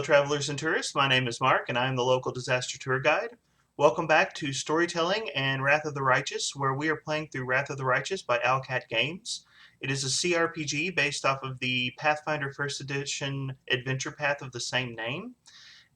travelers and tourists. My name is Mark, and I am the local disaster tour guide. Welcome back to Storytelling and Wrath of the Righteous, where we are playing through Wrath of the Righteous by Owlcat Games. It is a CRPG based off of the Pathfinder First Edition adventure path of the same name.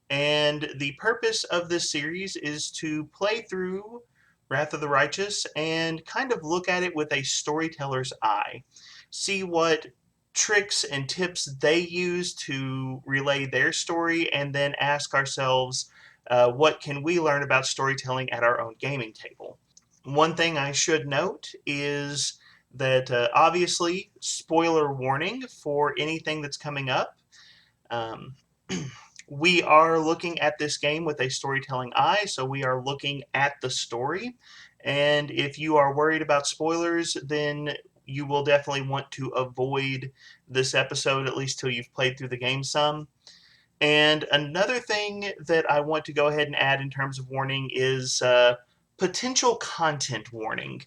And the purpose of this series is to play through Wrath of the Righteous and kind of look at it with a storyteller's eye. See what tricks and tips they use to relay their story, and then ask ourselves, what can we learn about storytelling at our own gaming table? One thing I should note is that obviously, spoiler warning for anything that's coming up. Um, we are looking at this game with a storytelling eye, so we are looking at the story. And if you are worried about spoilers, then you will definitely want to avoid this episode, at least till you've played through the game some. And another thing that I want to go ahead and add in terms of warning is potential content warning.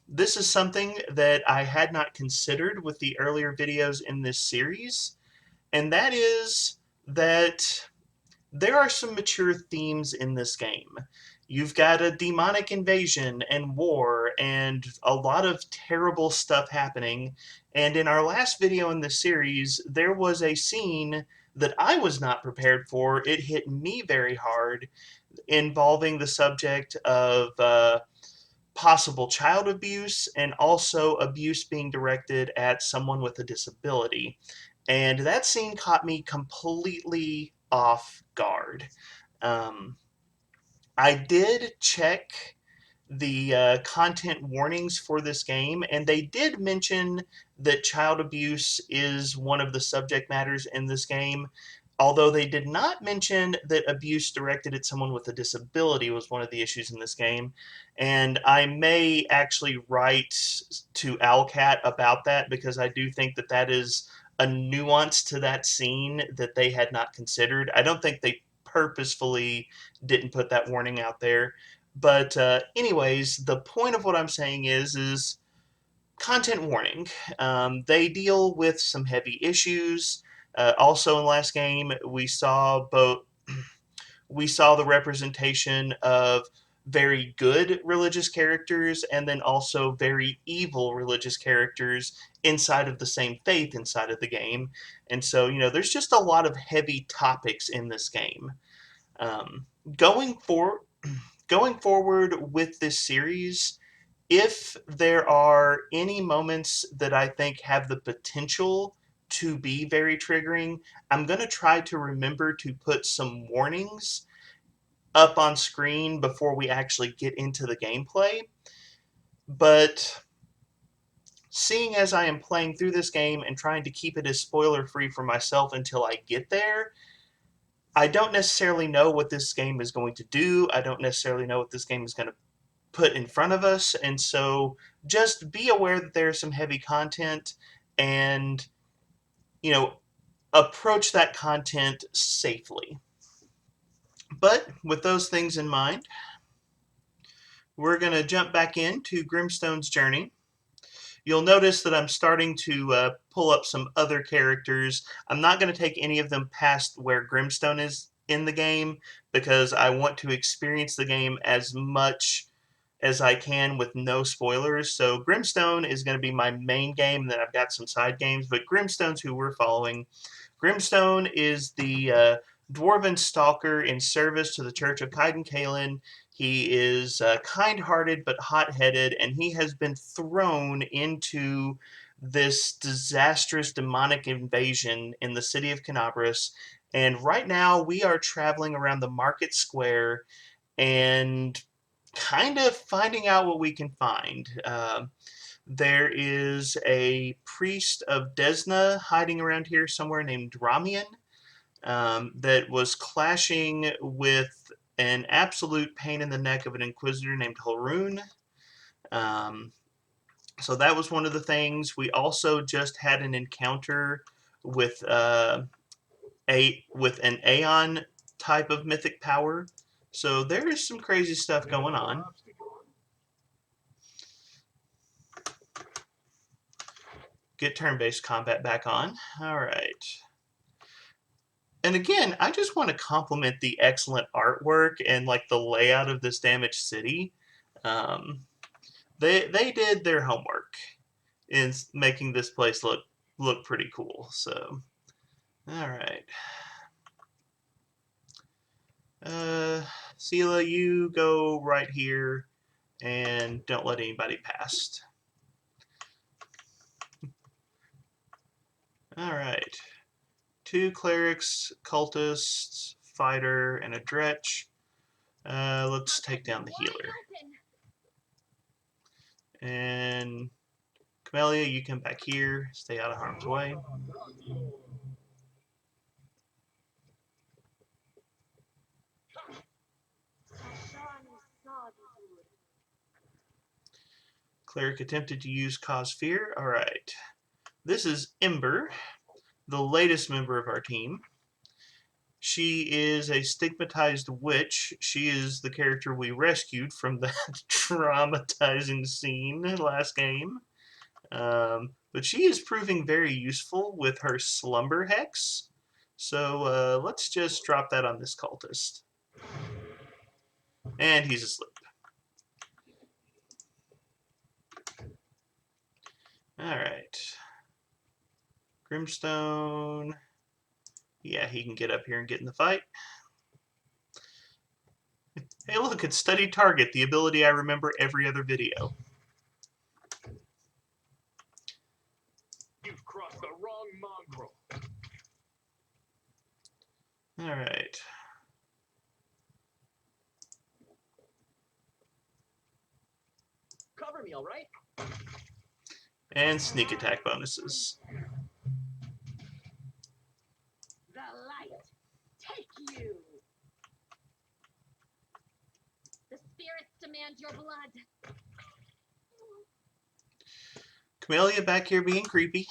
This is something that I had not considered with the earlier videos in this series, and that is that there are some mature themes in this game. You've got a demonic invasion and war and a lot of terrible stuff happening. And in our last video in this series, there was a scene that I was not prepared for. It hit me very hard, involving the subject of possible child abuse and also abuse being directed at someone with a disability. And that scene caught me completely off guard. Um, I did check the content warnings for this game, and they did mention that child abuse is one of the subject matters in this game, although they did not mention that abuse directed at someone with a disability was one of the issues in this game. And I may actually write to Owlcat about that, because I do think that that is a nuance to that scene that they had not considered. I don't think they purposefully didn't put that warning out there. But anyways, the point of what I'm saying is content warning. They deal with some heavy issues. Also, in the last game, we saw the representation of very good religious characters and then also very evil religious characters inside of the same faith inside of the game. And so, there's just a lot of heavy topics in this game. Um, going for Going forward with this series, if there are any moments that I think have the potential to be very triggering, I'm going to try to remember to put some warnings up on screen before we actually get into the gameplay. But seeing as I am playing through this game and trying to keep it as spoiler free for myself until I get there, I don't necessarily know what this game is going to do. I don't necessarily know what this game is going to put in front of us, and so just be aware that there's some heavy content, and you know approach that content safely. But with those things in mind, we're going to jump back into Grimstone's journey. You'll notice that I'm starting to pull up some other characters. I'm not going to take any of them past where Grimstone is in the game, because I want to experience the game as much as I can with no spoilers. So Grimstone is going to be my main game, and then I've got some side games, but Grimstone's who we're following. Grimstone is the dwarven stalker in service to the Church of Kaiden Kalen. He is kind-hearted but hot-headed, and he has been thrown into this disastrous demonic invasion in the city of Canabras. And right now we are traveling around the market square and kind of finding out what we can find. There is a priest of Desna hiding around here somewhere named Ramian, that was clashing with an absolute pain in the neck of an inquisitor named Halrun. Um, so that was one of the things. We also just had an encounter with an Aeon type of mythic power. So there is some crazy stuff going on. Get turn-based combat back on. All right. And again, I just want to compliment the excellent artwork and like the layout of this damaged city. Um, they did their homework in making this place look pretty cool. So, all right, uh, Sela, you go right here and don't let anybody past. All right, 2 clerics, cultists, fighter, and a dretch. Let's take down the healer. And Camellia, you come back here. Stay out of harm's way. Cleric attempted to use Cause Fear. All right. This is Ember, the latest member of our team. She is a stigmatized witch. She is the character we rescued from that traumatizing scene last game. But she is proving very useful with her slumber hex. So let's just drop that on this cultist. And he's asleep. Alright. Grimstone. Yeah, he can get up here and get in the fight. Hey, look, it's Study Target, the ability I remember every other video. You've crossed the wrong mongrel. Alright. Cover me, all right? And sneak attack bonuses. The light, take you! The spirits demand your blood. Camellia back here being creepy.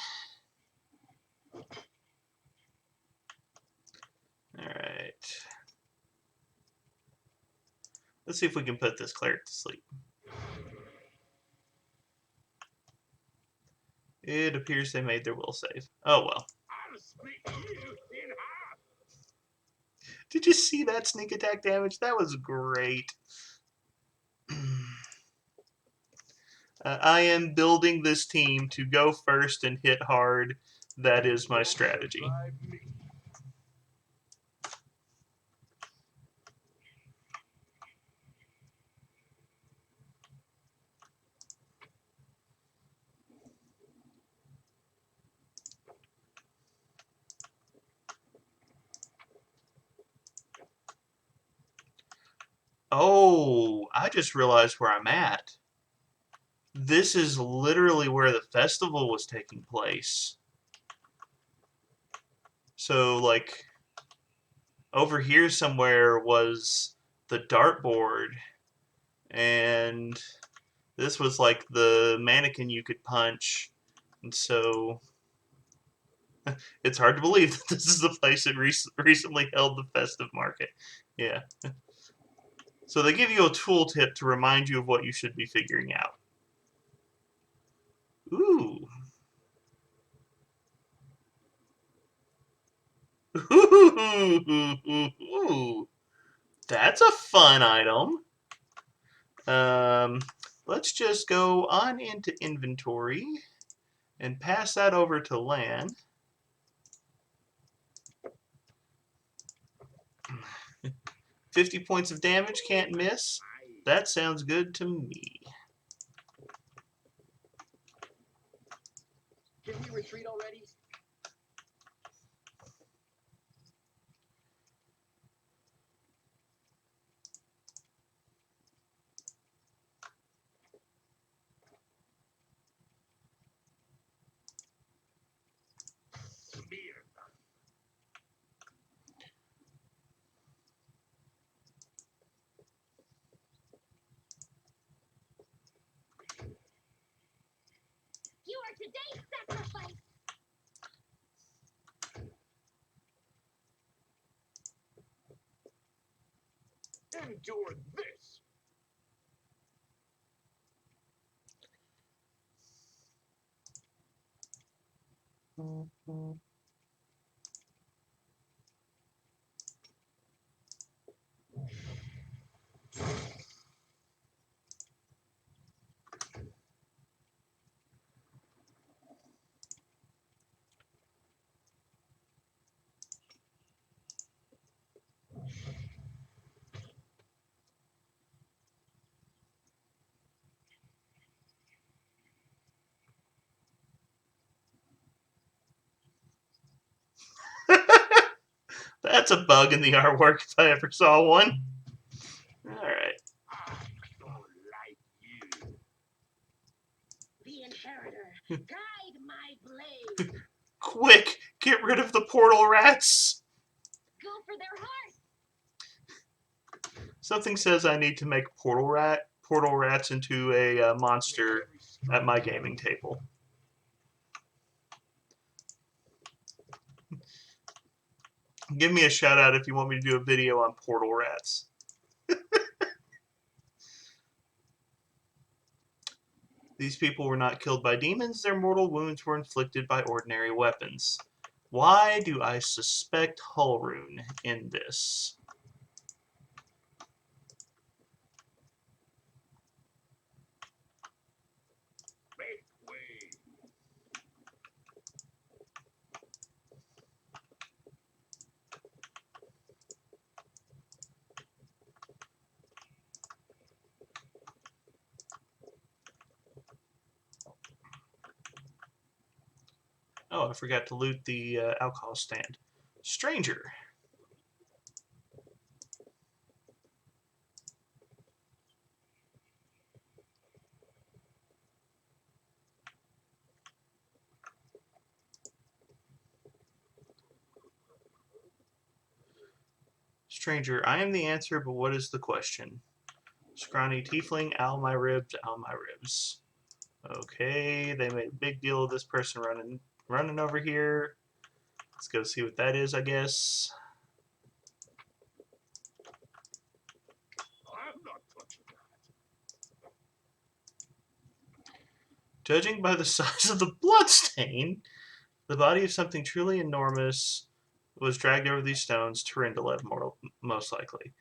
Alright. Let's see if we can put this cleric to sleep. It appears they made their will save. Oh well. I'll split you in half. Did you see that sneak attack damage? That was great. I am building this team to go first and hit hard. That is my strategy. Oh, I just realized where I'm at. This is literally where the festival was taking place. So, like, over here somewhere was the dartboard, and this was like the mannequin you could punch. And so it's hard to believe that this is the place that recently held the festive market. Yeah. So they give you a tooltip to remind you of what you should be figuring out. Ooh. Ooh. That's a fun item. Let's just go on into inventory and pass that over to Lan. 50 points of damage, can't miss. That sounds good to me. Can we retreat already? Smear. You are today's sacrifice! Endure this. That's a bug in the artwork if I ever saw one. Alright. I so like you. The inheritor, guide my blade. Quick! Get rid of the portal rats! Go for their hearts. Something says I need to make portal rats into a monster at my gaming table. Give me a shout out if you want me to do a video on portal rats. These people were not killed by demons, their mortal wounds were inflicted by ordinary weapons. Why do I suspect Hullrune in this? Make way. Oh, I forgot to loot the alcohol stand. Stranger. Stranger, I am the answer, but what is the question? Scrawny tiefling, ow my ribs, ow my ribs. Okay, they made a big deal of this person running over here. Let's go see what that is, I guess. I'm not touching that. Judging by the size of the bloodstain, the body of something truly enormous was dragged over these stones. Tyrindolev, most likely.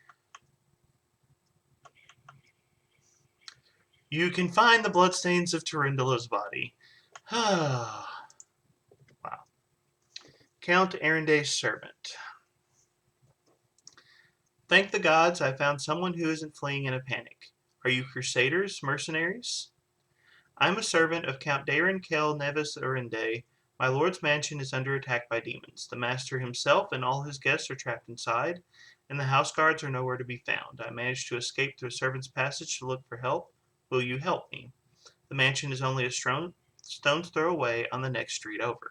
You can find the bloodstains of Tyrindolev's body. Wow. Count Arenday's servant. Thank the gods, I found someone who isn't fleeing in a panic. Are you crusaders, mercenaries? I'm a servant of Count Darin Kel Nevis Arenday. My lord's mansion is under attack by demons. The master himself and all his guests are trapped inside, and the house guards are nowhere to be found. I managed to escape through a servant's passage to look for help. Will you help me? The mansion is only a stone's throw away on the next street over.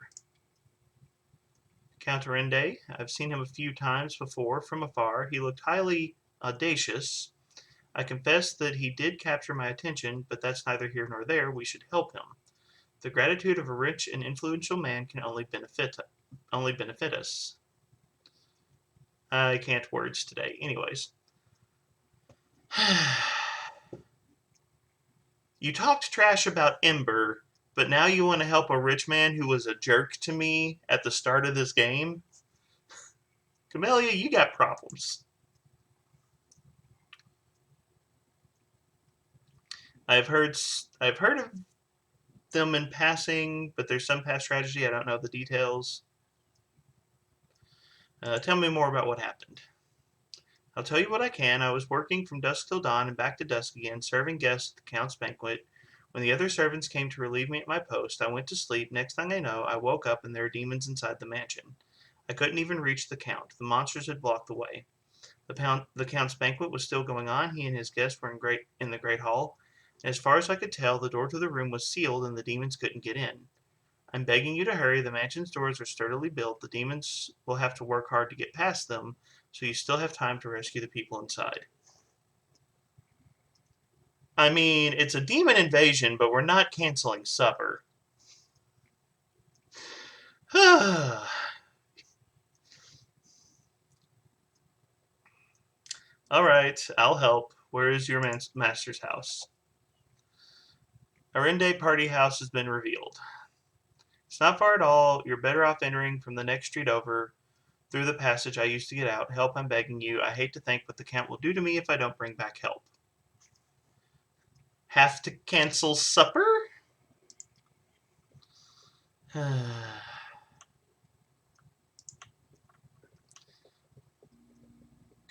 Count Arende, I've seen him a few times before from afar. He looked highly audacious. I confess that he did capture my attention, but that's neither here nor there. We should help him. The gratitude of a rich and influential man can only benefit us. I can't words today. Anyways. You talked trash about Ember, but now you want to help a rich man who was a jerk to me at the start of this game? Camellia, you got problems. I've heard of them in passing, but there's some past tragedy. I don't know the details. Tell me more about what happened. I'll tell you what I can. I was working from dusk till dawn and back to dusk again, serving guests at the Count's banquet. When the other servants came to relieve me at my post, I went to sleep. Next thing I know, I woke up and there were demons inside the mansion. I couldn't even reach the Count. The monsters had blocked the way. The Count's banquet was still going on. He and his guests were in the great hall. And as far as I could tell, the door to the room was sealed and the demons couldn't get in. I'm begging you to hurry. The mansion's doors are sturdily built. The demons will have to work hard to get past them, so you still have time to rescue the people inside. I mean, it's a demon invasion, but we're not canceling supper. Alright, I'll help. Where is your master's house? Arende Party House has been revealed. It's not far at all. You're better off entering from the next street over, through the passage I used to get out. Help, I'm begging you. I hate to think what the Count will do to me if I don't bring back help. Have to cancel supper?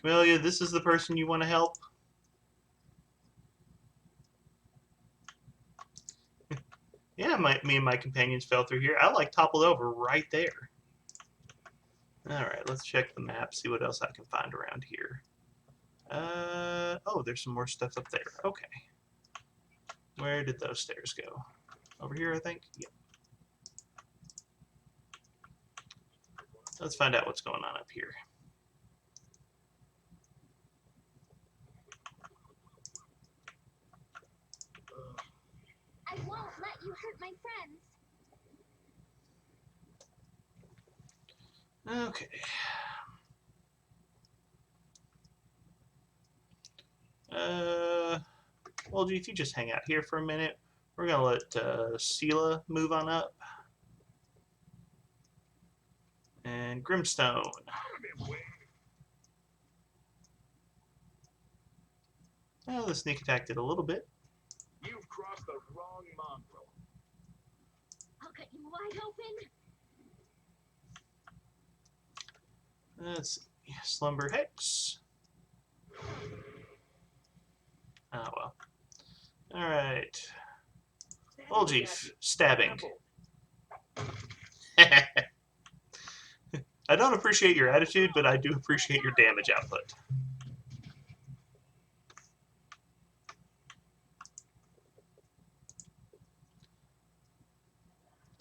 Camellia, this is the person you want to help? Yeah, me and my companions fell through here. I toppled over right there. Alright, let's check the map, see what else I can find around here. Oh, there's some more stuff up there. Okay. Where did those stairs go? Over here, I think? Yep. Let's find out what's going on up here. I won't let you hurt my friends. Okay. Well, if you just hang out here for a minute, we're gonna let Sela move on up. And Grimstone. Oh, the sneak attack did a little bit. You've crossed the wrong mongrel. I'll cut you wide open. Let's see. Slumber Hex. Oh, well. Alright. Olgief, stabbing. I don't appreciate your attitude, but I do appreciate your damage output.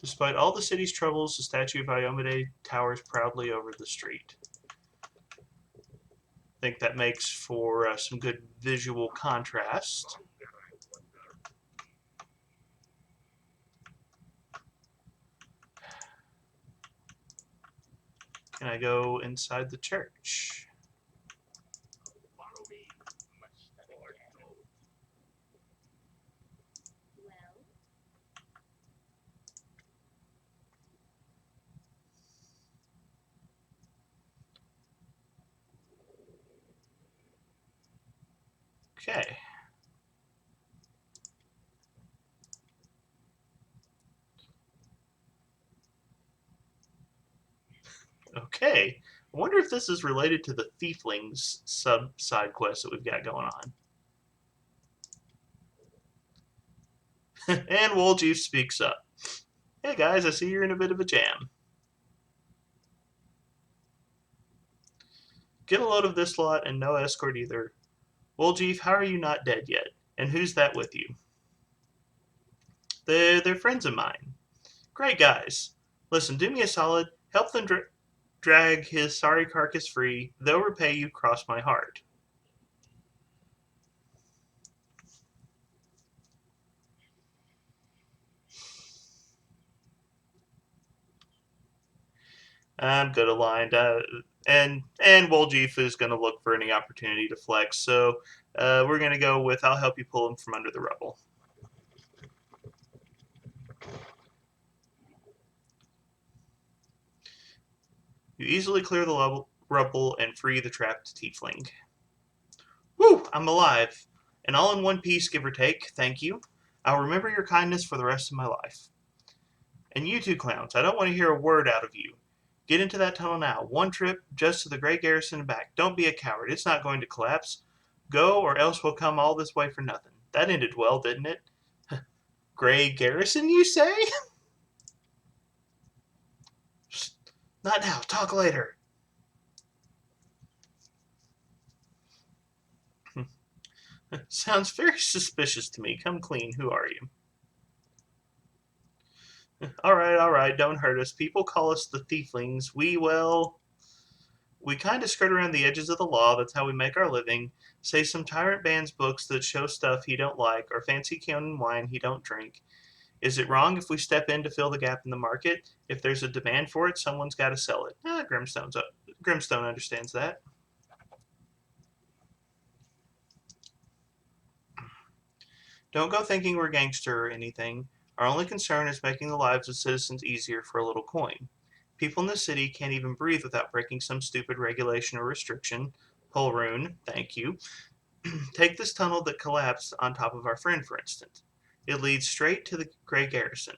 Despite all the city's troubles, the statue of Iomade towers proudly over the street. I think that makes for some good visual contrast. Can I go inside the church? Follow me. Well, Okay. Okay. I wonder if this is related to the Thieflings side quest that we've got going on. And Wolgief speaks up. Hey guys, I see you're in a bit of a jam. Get a load of this lot and no escort either. Wolgief, how are you not dead yet? And who's that with you? They're friends of mine. Great guys. Listen, do me a solid. Help them drag his sorry carcass free. They'll repay you, cross my heart. I'm good aligned. And Wolgief is going to look for any opportunity to flex. So we're going to go with I'll help you pull him from under the rubble. You easily clear the rubble and free the trapped tiefling. Woo! I'm alive. And all in one piece, give or take. Thank you. I'll remember your kindness for the rest of my life. And you two clowns, I don't want to hear a word out of you. Get into that tunnel now. One trip, just to the Great Garrison and back. Don't be a coward. It's not going to collapse. Go, or else we'll come all this way for nothing. That ended well, didn't it? Grey Garrison, you say? Not now. Talk later. Sounds very suspicious to me. Come clean. Who are you? All right. Don't hurt us. People call us the Thieflings. We kind of skirt around the edges of the law. That's how we make our living. Say some tyrant bans books that show stuff he don't like, or fancy Keonan wine he don't drink. Is it wrong if we step in to fill the gap in the market? If there's a demand for it, someone's got to sell it. Grimstone understands that. Don't go thinking we're gangster or anything. Our only concern is making the lives of citizens easier for a little coin. People in the city can't even breathe without breaking some stupid regulation or restriction. Polroon, thank you. Take this tunnel that collapsed on top of our friend, for instance. It leads straight to the Grey Garrison.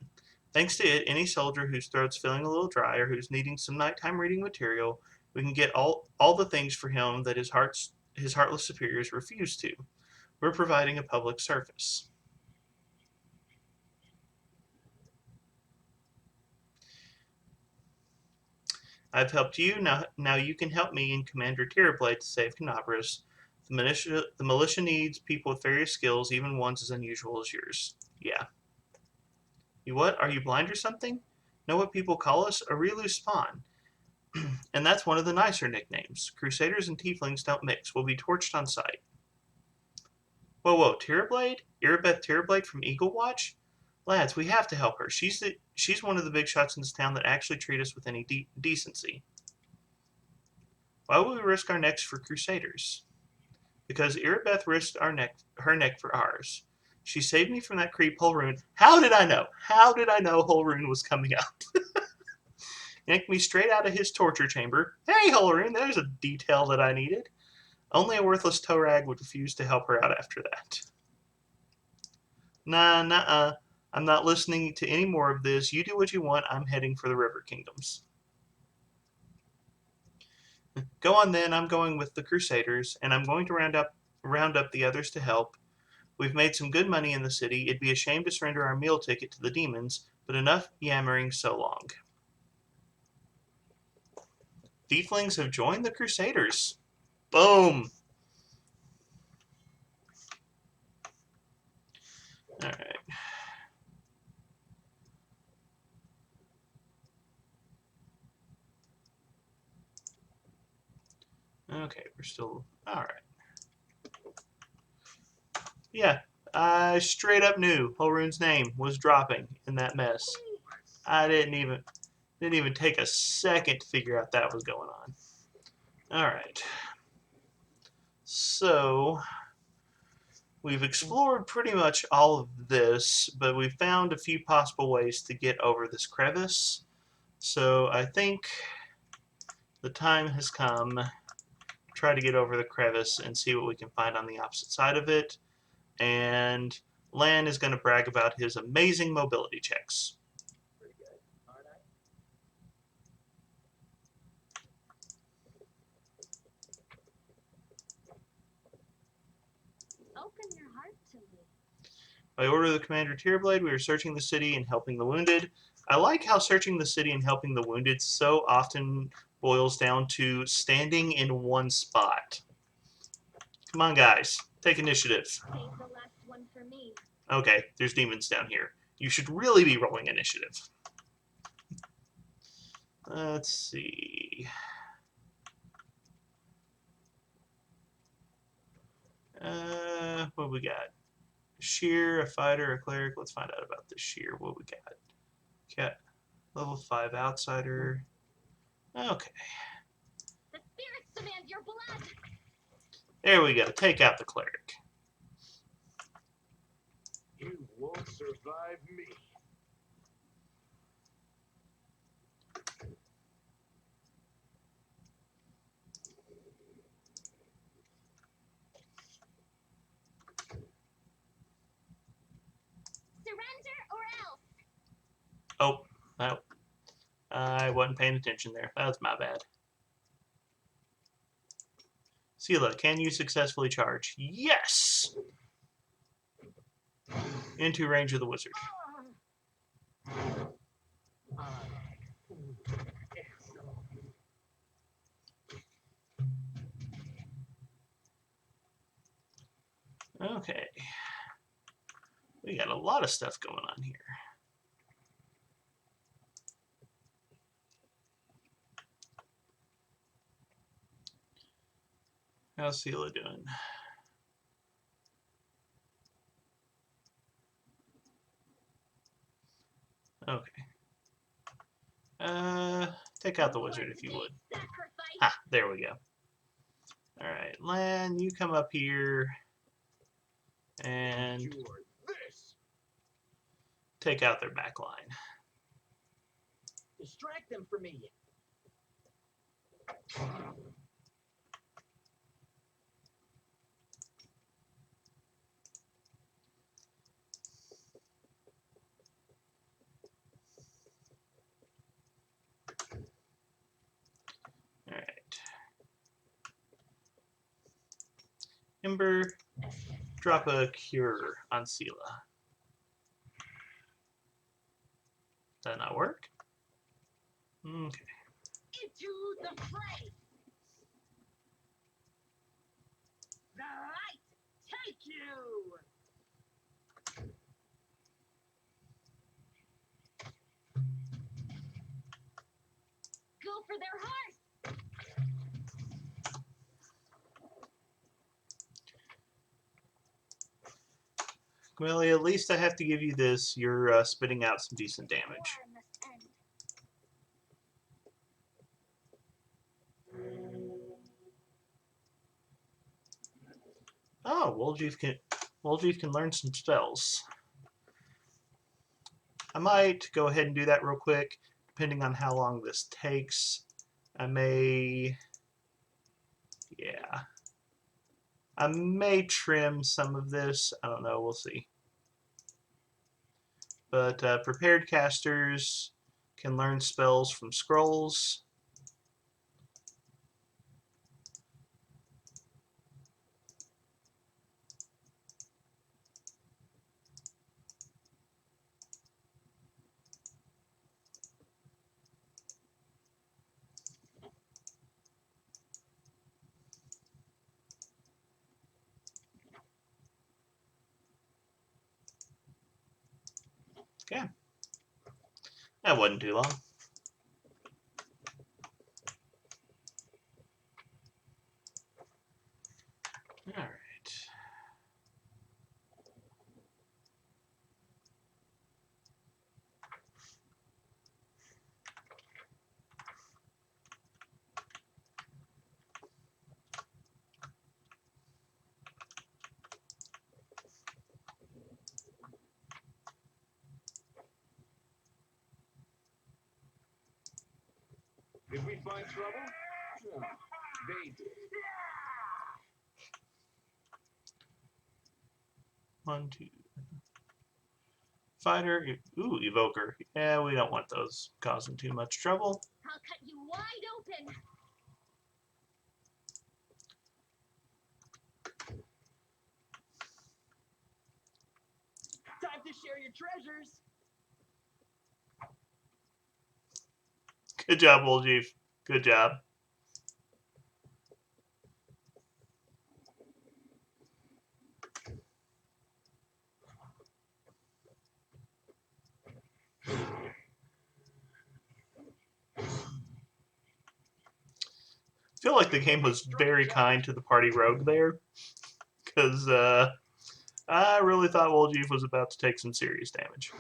Thanks to it, any soldier whose throat's feeling a little dry or who's needing some nighttime reading material, we can get all the things for him that his heartless superiors refuse to. We're providing a public service. I've helped you, now you can help me and Commander Tirablade to save Canabras. The militia needs people with various skills, even ones as unusual as yours. Yeah. You what? Are you blind or something? Know what people call us? A Relu spawn. And that's one of the nicer nicknames. Crusaders and Tieflings don't mix. We'll be torched on sight. Whoa, Tirablade? Irabeth Tirablade from Eagle Watch? Lads, we have to help her. She's one of the big shots in this town that actually treat us with any decency. Why would we risk our necks for Crusaders? Because Irabeth risked her neck for ours. She saved me from that creep Holroon. How did I know? How did I know Holroon was coming out? Yanked me straight out of his torture chamber. Hey, Holroon, there's a detail that I needed. Only a worthless toe rag would refuse to help her out after that. Nah. I'm not listening to any more of this. You do what you want. I'm heading for the River Kingdoms. Go on then. I'm going with the Crusaders, and I'm going to round up the others to help. We've made some good money in the city. It'd be a shame to surrender our meal ticket to the demons, but enough yammering so long. Tieflings have joined the Crusaders. Boom. All right. Okay, we're still... All right. Yeah, I straight up knew Holroon's name was dropping in that mess. I didn't even take a second to figure out that was going on. All right. So we've explored pretty much all of this, but we found a few possible ways to get over this crevice. So I think the time has come to try to get over the crevice and see what we can find on the opposite side of it. And Lan is going to brag about his amazing mobility checks. Pretty good, aren't I? Open your heart to me. By order of the Commander Tirablade, we are searching the city and helping the wounded. I like how searching the city and helping the wounded so often boils down to standing in one spot. Come on, guys. Take initiative. Save the last one for me. Okay, there's demons down here. You should really be rolling initiative. Let's see. What we got? Sheer, a fighter, a cleric. Let's find out about the sheer. What we got? Cat, level 5 outsider. Okay. The spirits demand your blood. There we go. Take out the cleric. You won't survive me. Surrender or else. Oh, no. I wasn't paying attention there. That was my bad. Sela, can you successfully charge? Yes! Into range of the wizard. Okay. We got a lot of stuff going on here. How's Sela doing? Okay. Take out the wizard if you would. Sacrifice. Ha, there we go. Alright, Lan, you come up here and Endure this. take out their back line. Distract them for me. Alright. Ember, drop a cure on Sela. Does that not work? Okay. Eat to the fray. The light take you. Go for their hearts! Well, at least I have to give you this. You're spitting out some decent damage. War must end. Oh, Woljeef can learn some spells. I might go ahead and do that real quick, depending on how long this takes. I may, yeah. I may trim some of this. I don't know. We'll see. But prepared casters can learn spells from scrolls. Okay. That wasn't too long. All right. Did we find trouble? No, they did. One, two. Fighter. Ooh, Evoker. Yeah, we don't want those causing too much trouble. I'll cut you wide open. Time to share your treasures. Good job, Woljeef. Good job. I feel like the game was very kind to the party rogue there, because I really thought Woljeef was about to take some serious damage.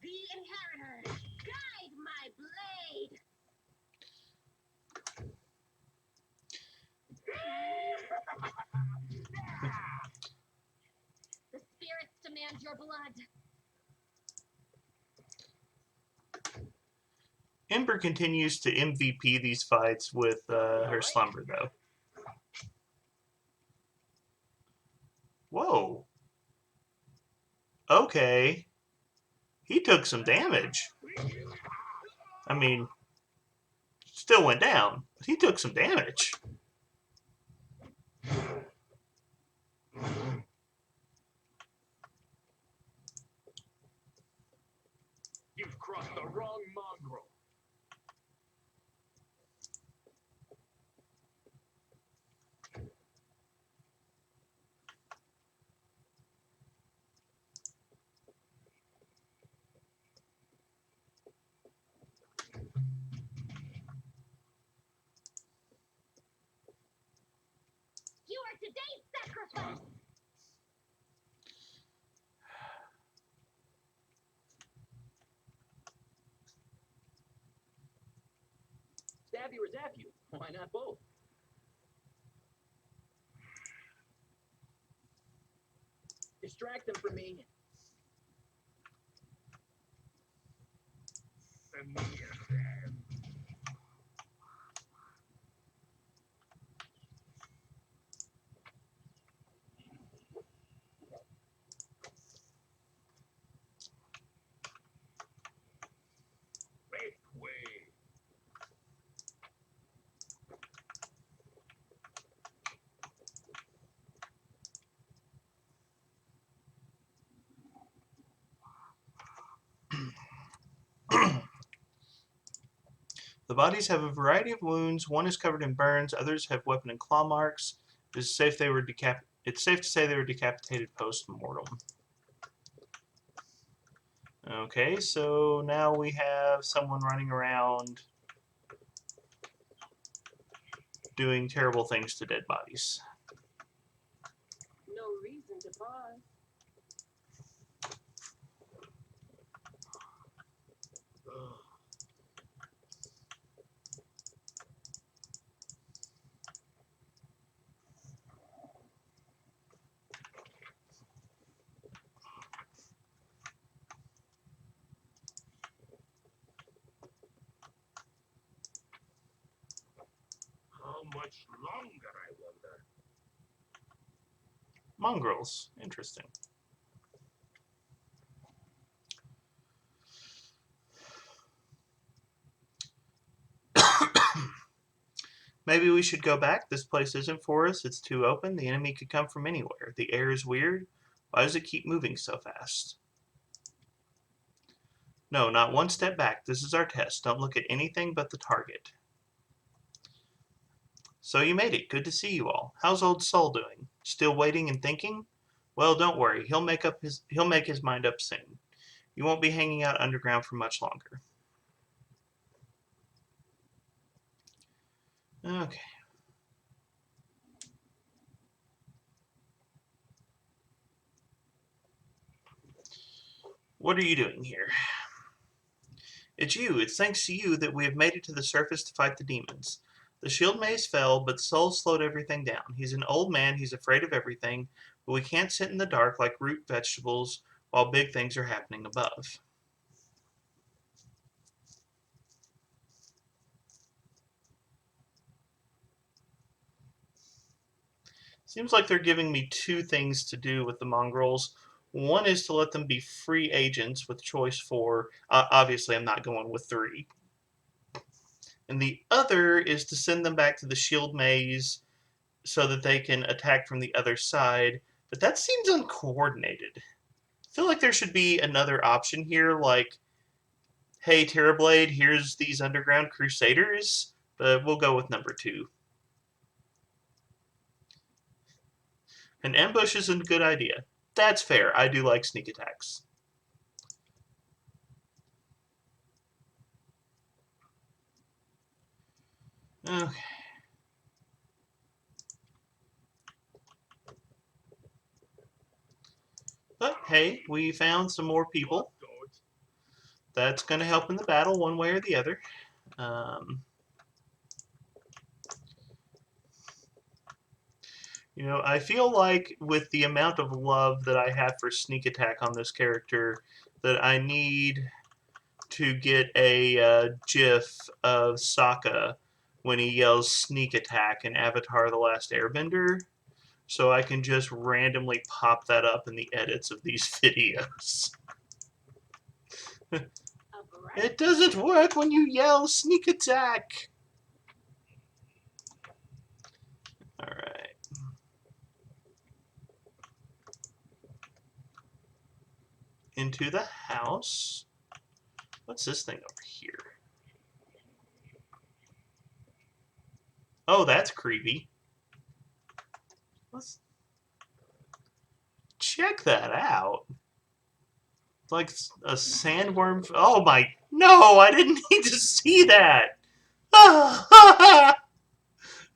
The Inheritor, guide my blade. The spirits demand your blood. Ember continues to MVP these fights with her slumber, though. Whoa. Okay. He took some damage. I mean, still went down, but he took some damage. You've crossed the wrong mongrel. You are today's sacrifice. Stab you or zap you. Why not both? Distract them from me. Make way. The bodies have a variety of wounds. One is covered in burns. Others have weapon and claw marks. It's safe to say they were decapitated post-mortem. Okay, so now we have someone running around doing terrible things to dead bodies. No reason to pause. How much longer, I wonder? Mongrels. Interesting. Maybe we should go back. This place isn't for us. It's too open. The enemy could come from anywhere. The air is weird. Why does it keep moving so fast? No, not one step back. This is our test. Don't look at anything but the target. So you made it. Good to see you all. How's old Soul doing? Still waiting and thinking? Well, don't worry. He'll make his mind up soon. You won't be hanging out underground for much longer. Okay. What are you doing here? It's you. It's thanks to you that we have made it to the surface to fight the demons. The shield maze fell, but Soul slowed everything down. He's an old man. He's afraid of everything, but we can't sit in the dark like root vegetables while big things are happening above. Seems like they're giving me two things to do with the mongrels. One is to let them be free agents with choice for, obviously I'm not going with 3. And the other is to send them back to the shield maze so that they can attack from the other side. But that seems uncoordinated. I feel like there should be another option here, like, hey, Terrorblade, here's these underground crusaders, but we'll go with number 2. An ambush isn't a good idea. That's fair. I do like sneak attacks. Okay. But hey, we found some more people. That's going to help in the battle one way or the other. You know, I feel like with the amount of love that I have for sneak attack on this character, that I need to get a GIF of Sokka when he yells sneak attack in Avatar The Last Airbender, so I can just randomly pop that up in the edits of these videos. It doesn't work when you yell sneak attack! Alright. Into the house. What's this thing over here? Oh, that's creepy. Let's check that out. It's like a sandworm. Oh my. No, I didn't need to see that.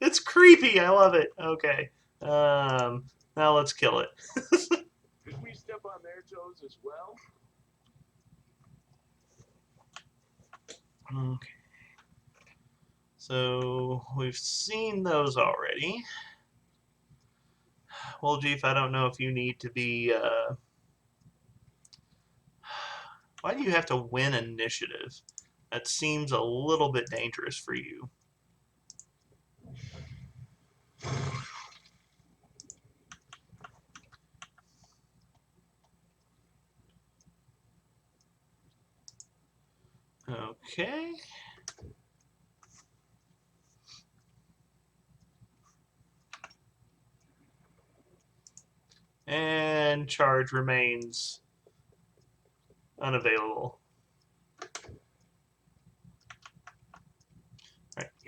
It's creepy. I love it. Okay. Now let's kill it. Did we step on their toes as well? Okay. So we've seen those already. Well, Jeef, I don't know if you need to be. Why do you have to win initiative? That seems a little bit dangerous for you. Okay. And charge remains unavailable.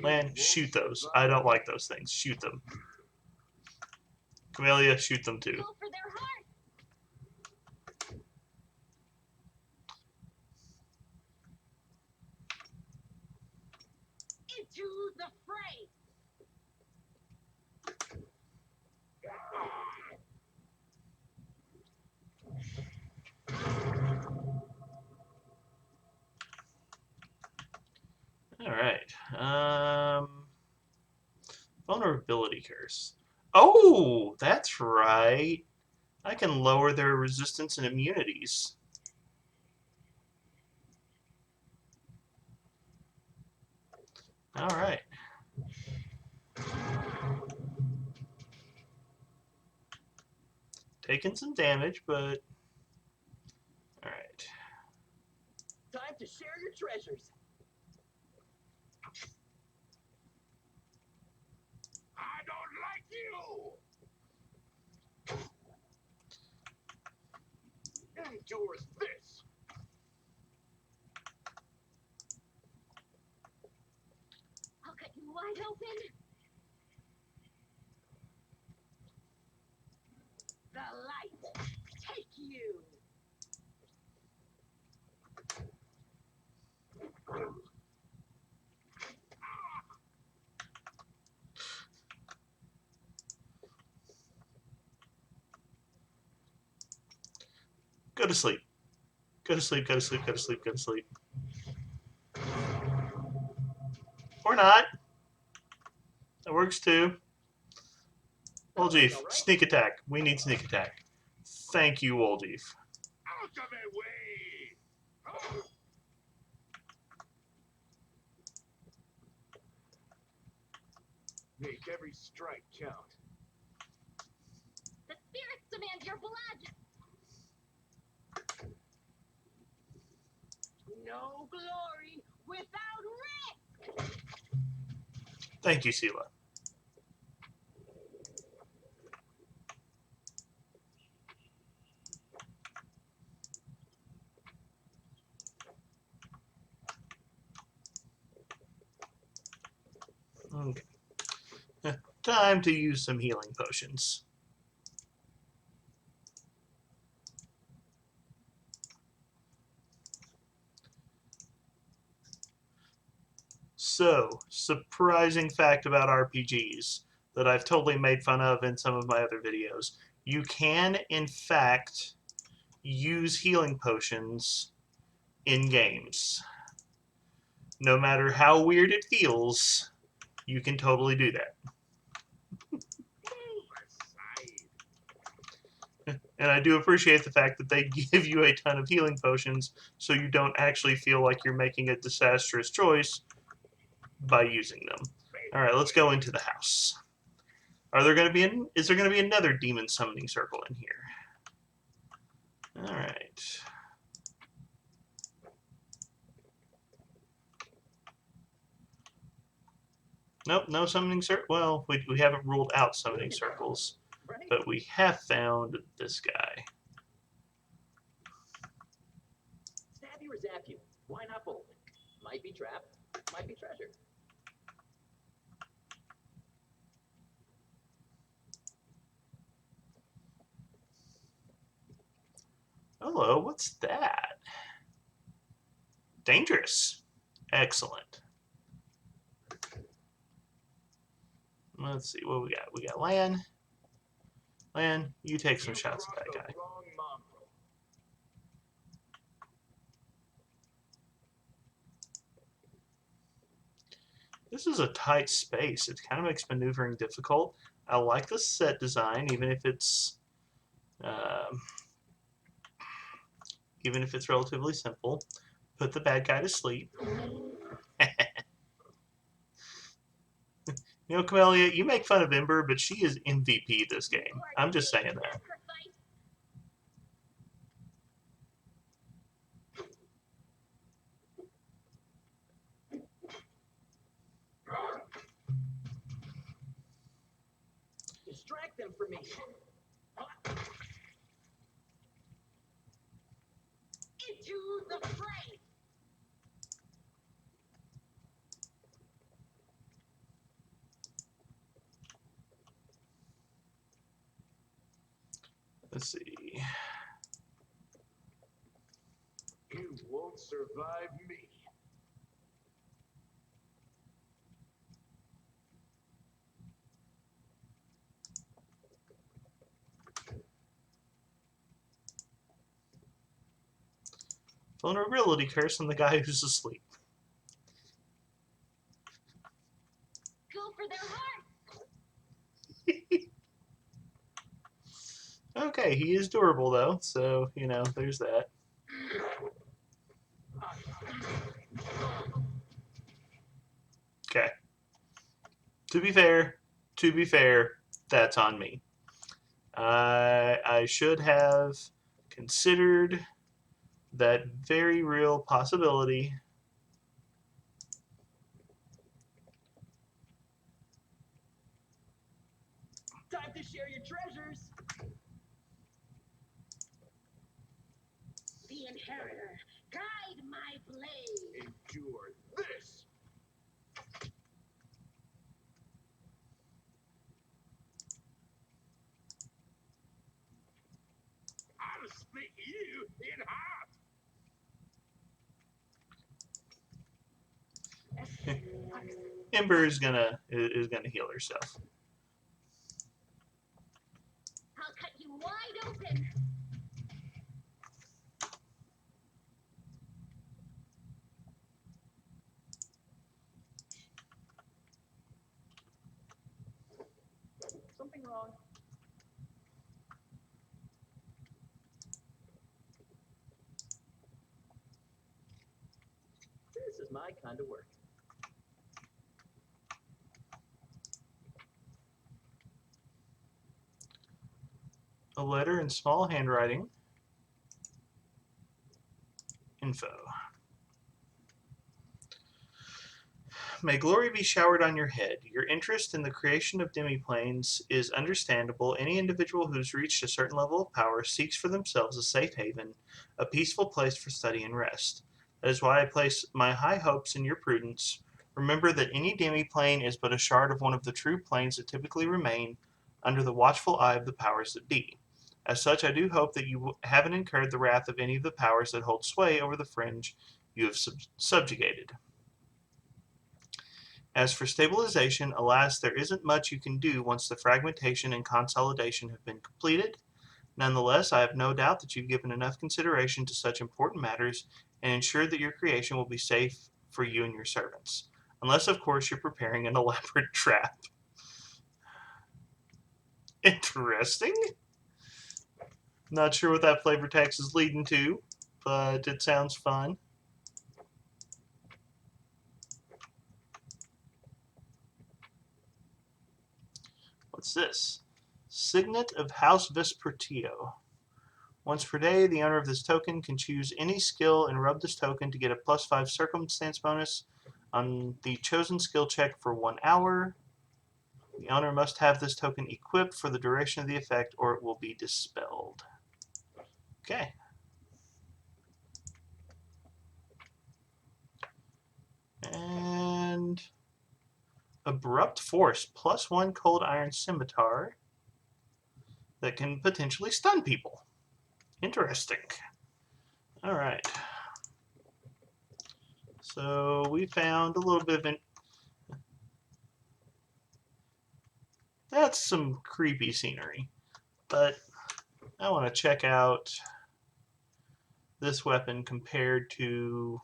Man, shoot those. I don't like those things. Shoot them. Camellia, shoot them too. Go for their heart. Into the fray. Alright. Vulnerability curse. Oh, that's right. I can lower their resistance and immunities. Alright. Taking some damage, but... Alright. Time to share your treasures. I don't like you! Endures this! I'll cut you wide open. The light. Take you. Go to sleep. Go to sleep, go to sleep, go to sleep, go to sleep. Or not. That works too. Woljeef, sneak attack. We need sneak attack. Thank you, Woljeef. Out of my way! Oh. Make every strike count. The spirits demand your blood. No glory without risk. Thank you, Sela. Okay. Time to use some healing potions. So, surprising fact about RPGs that I've totally made fun of in some of my other videos. You can, in fact, use healing potions in games. No matter how weird it feels, you can totally do that. Move aside. And I do appreciate the fact that they give you a ton of healing potions so you don't actually feel like you're making a disastrous choice by using them. Alright, let's go into the house. Is there going to be another demon summoning circle in here? Alright. Nope, no summoning circle. Well, we haven't ruled out summoning circles, Right? but we have found this guy. Stab you or zap you? Why not both? Might be trap, might be treasure. Hello, what's that? Dangerous. Excellent. Let's see what we got. We got Lan. Lan, you take some shots at that guy. Wrong mongrel. This is a tight space. It kind of makes maneuvering difficult. I like the set design, even if it's relatively simple. Put the bad guy to sleep. You know, Camellia, you make fun of Ember, but she is MVP this game. I'm just saying that. Distract them from me. Into the fray. Let's see. You won't survive me. Vulnerability curse on the guy who's asleep. Go for their heart. Okay, he is durable though, so you know, there's that. Okay. To be fair, that's on me. I should have considered that very real possibility. Time to share your treasures. The inheritor, guide my blade. Endure this. I'll split you in half. Ember is gonna heal herself. I'll cut you wide open. Something wrong. This is my kind of work. A letter in small handwriting. Info. May glory be showered on your head. Your interest in the creation of demiplanes is understandable. Any individual who's reached a certain level of power seeks for themselves a safe haven, a peaceful place for study and rest. That is why I place my high hopes in your prudence. Remember that any demiplane is but a shard of one of the true planes that typically remain under the watchful eye of the powers that be. As such, I do hope that you haven't incurred the wrath of any of the powers that hold sway over the fringe you have subjugated. As for stabilization, alas, there isn't much you can do once the fragmentation and consolidation have been completed. Nonetheless, I have no doubt that you've given enough consideration to such important matters and ensured that your creation will be safe for you and your servants. Unless, of course, you're preparing an elaborate trap. Interesting. Not sure what that flavor text is leading to, but it sounds fun. What's this? Signet of House Vespertio. Once per day, the owner of this token can choose any skill and rub this token to get a +5 circumstance bonus on the chosen skill check for 1 hour. The owner must have this token equipped for the duration of the effect or it will be dispelled. Okay. And Abrupt Force, +1 Cold Iron Scimitar that can potentially stun people. Interesting. All right. So we found a little bit of that's some creepy scenery, but I want to check out this weapon compared to,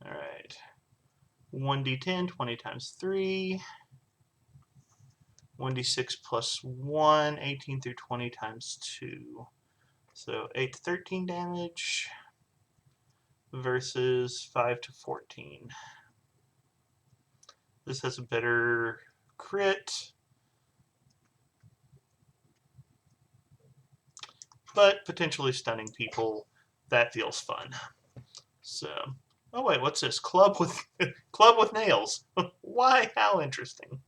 all right, 1d10, 20 times 3, 1d6 plus 1, 18 through 20 times 2. So 8 to 13 damage versus 5 to 14. This has a better crit, but potentially stunning people, that feels fun. So, oh wait, what's this? Club with nails. Why? How interesting.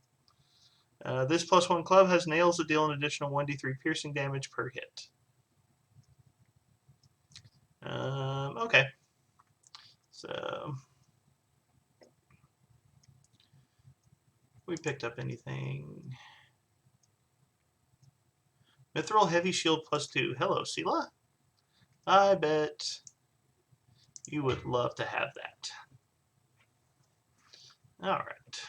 This +1 club has nails that deal an additional 1d3 piercing damage per hit. Okay. So, we picked up anything. Mithril Heavy Shield +2. Hello, Sela. I bet you would love to have that. Alright.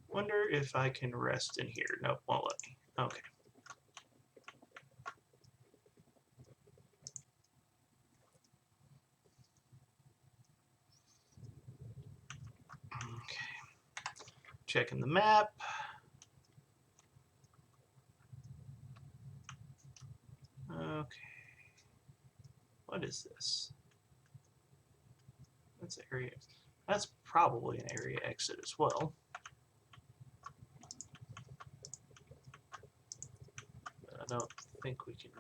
Wonder if I can rest in here. Nope, won't let me. Okay. Okay. Checking the map. Okay. What is this? That's area. That's probably an area exit as well. But I don't think we can.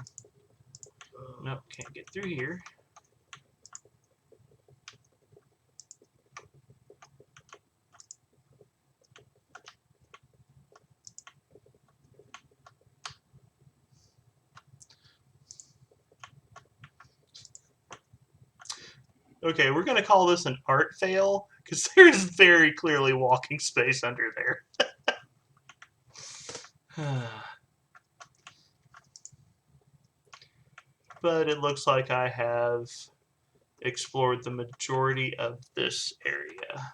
Nope, can't get through here. Okay, we're going to call this an art fail, because there's very clearly walking space under there. But it looks like I have explored the majority of this area,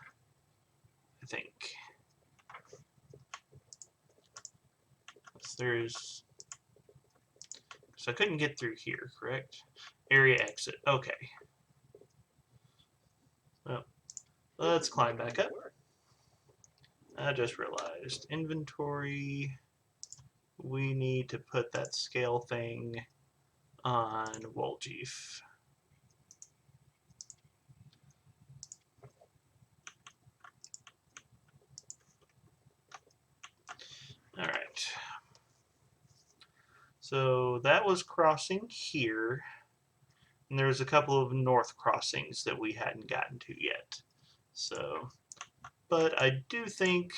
I think. There's... So I couldn't get through here, correct? Area exit, okay. Well, let's climb back up. I just realized inventory. We need to put that scale thing on Woljeef. All right. So that was crossing here. And there's a couple of north crossings that we hadn't gotten to yet. So, but I do think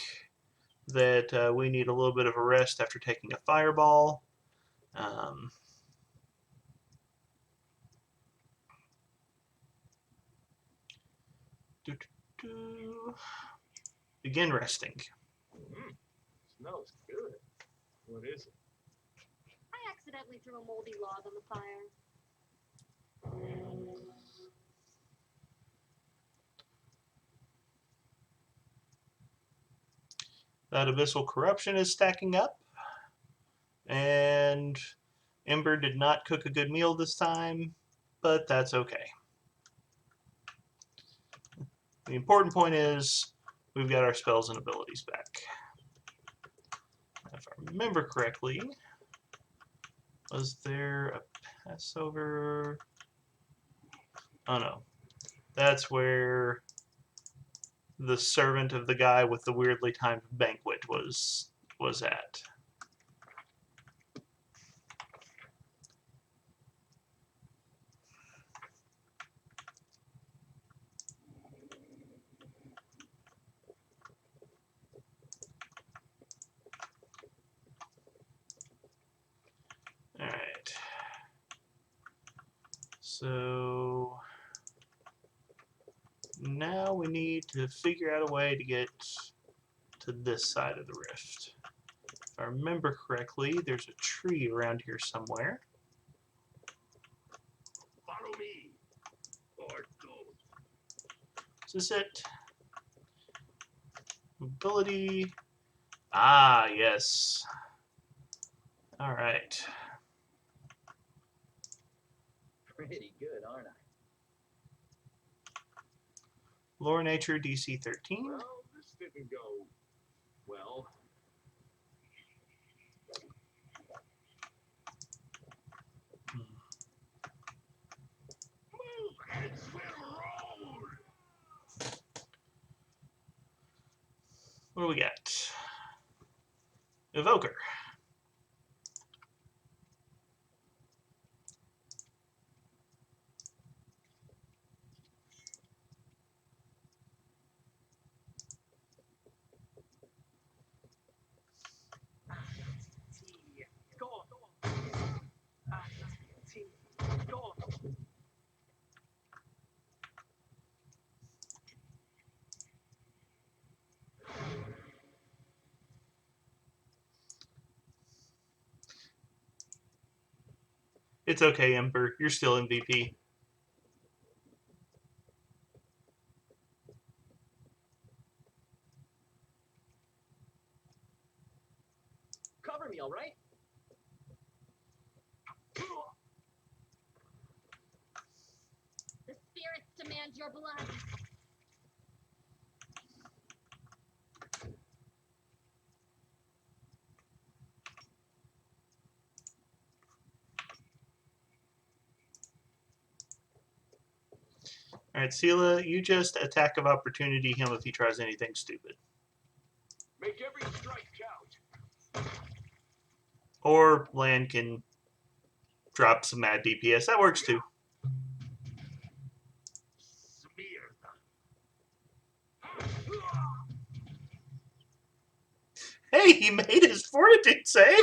that we need a little bit of a rest after taking a fireball. Begin resting. Smells good. What is it? I accidentally threw a moldy log on the fire. That abyssal corruption is stacking up. And Ember did not cook a good meal this time, but that's okay. The important point is we've got our spells and abilities back. If I remember correctly, was there a Passover? Oh no. That's where the servant of the guy with the weirdly timed banquet was at. Alright. So now we need to figure out a way to get to this side of the rift. If I remember correctly, there's a tree around here somewhere. Follow me. Or don't. Is this it? Ability. Ah, yes. Alright. Pretty good, aren't I? Lore Nature DC 13. Well, this didn't go well. Move and swim roll. What do we got? Evoker. It's okay, Ember. You're still MVP. Cover me, all right? The spirits demand your blood. All right, Sela, you just attack of opportunity him if he tries anything stupid. Make every strike count. Or Land can drop some mad DPS. That works too. Smear Hey, he made his fortitude save!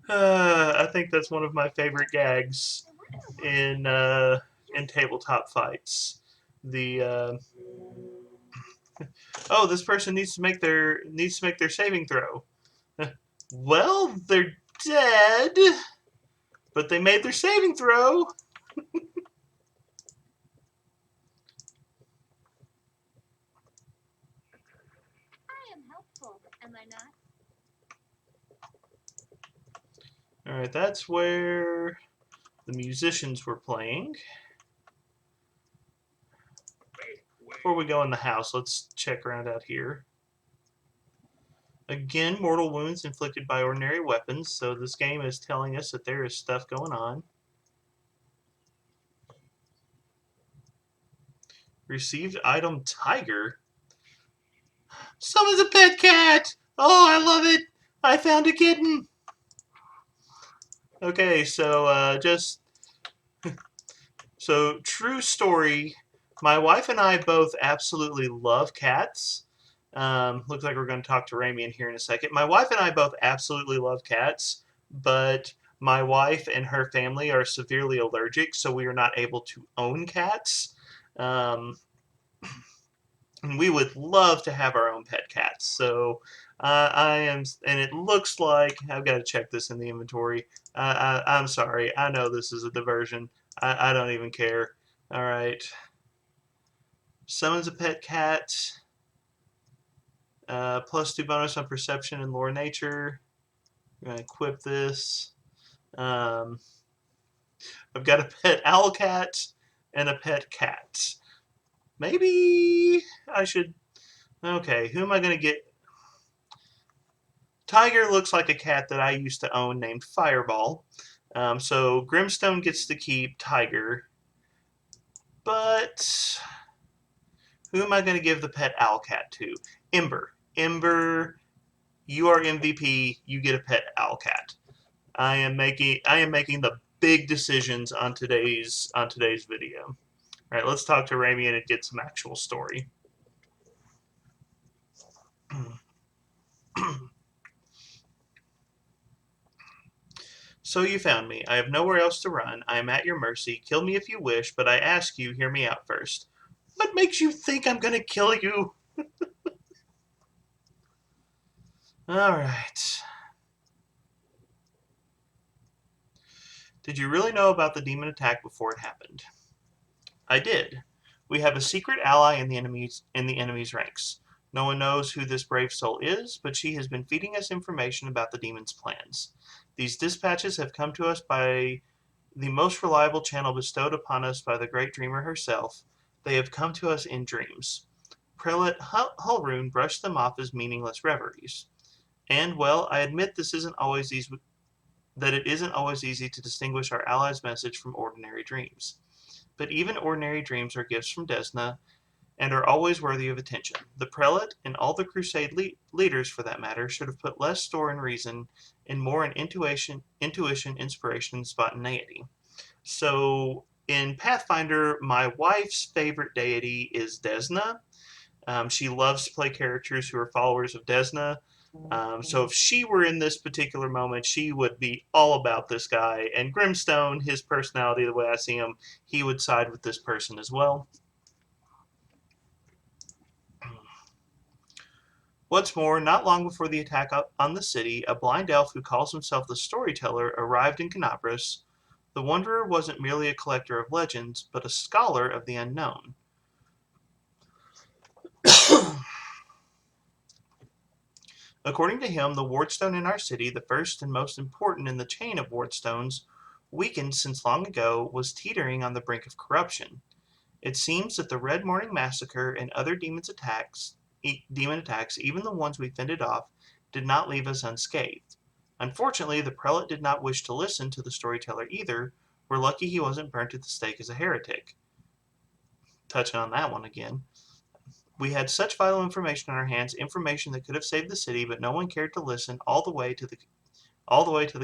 I think that's one of my favorite gags in tabletop fights. The oh, this person needs to make their saving throw. Well, they're dead, but they made their saving throw. I am helpful, am I not? All right, that's where the musicians were playing. Before we go in the house, let's check around out here. Again, mortal wounds inflicted by ordinary weapons, so this game is telling us that there is stuff going on. Received item tiger. Summons a pet cat! Oh, I love it! I found a kitten! Okay, so so true story. My wife and I both absolutely love cats. Looks like we're going to talk to Ramian here in a second. My wife and I both absolutely love cats, but my wife and her family are severely allergic, so we are not able to own cats. And we would love to have our own pet cats. So I am, and it looks like I've got to check this in the inventory. I'm sorry. I know this is a diversion. I don't even care. All right. Summons a pet cat. +2 bonus on perception and lore nature. I'm going to equip this. I've got a pet owlcat and a pet cat. Maybe I should... Okay, who am I going to get? Tiger looks like a cat that I used to own named Fireball. So Grimstone gets to keep Tiger. But who am I going to give the pet Owlcat to? Ember. Ember, you are MVP. You get a pet Owlcat. I am making the big decisions on today's video. All right, let's talk to Ramian and get some actual story. So you found me. I have nowhere else to run. I am at your mercy. Kill me if you wish, but I ask you, hear me out first. What makes you think I'm gonna kill you? Alright. Did you really know about the demon attack before it happened? I did. We have a secret ally in the enemy's ranks. No one knows who this brave soul is, but she has been feeding us information about the demon's plans. These dispatches have come to us by the most reliable channel bestowed upon us by the great dreamer herself. They have come to us in dreams. Prelate Hulrune brushed them off as meaningless reveries. And, well, I admit this isn't always easy, that it isn't always easy to distinguish our allies' message from ordinary dreams. But even ordinary dreams are gifts from Desna, and are always worthy of attention. The prelate, and all the crusade leaders for that matter, should have put less store in reason and more in intuition, inspiration, and spontaneity. So, in Pathfinder, my wife's favorite deity is Desna. She loves to play characters who are followers of Desna. So if she were in this particular moment, she would be all about this guy. And Grimstone, his personality, the way I see him, he would side with this person as well. What's more, not long before the attack on the city, a blind elf who calls himself the Storyteller arrived in Canabras. The Wanderer wasn't merely a collector of legends, but a scholar of the unknown. According to him, the wardstone in our city, the first and most important in the chain of wardstones, weakened since long ago, was teetering on the brink of corruption. It seems that the Red Morning Massacre and other demon attacks, even the ones we fended off, did not leave us unscathed. Unfortunately, the prelate did not wish to listen to the storyteller either. We're lucky he wasn't burnt at the stake as a heretic. Touching on that one again. We had such vital information on our hands, information that could have saved the city, but no one cared to listen all the way to the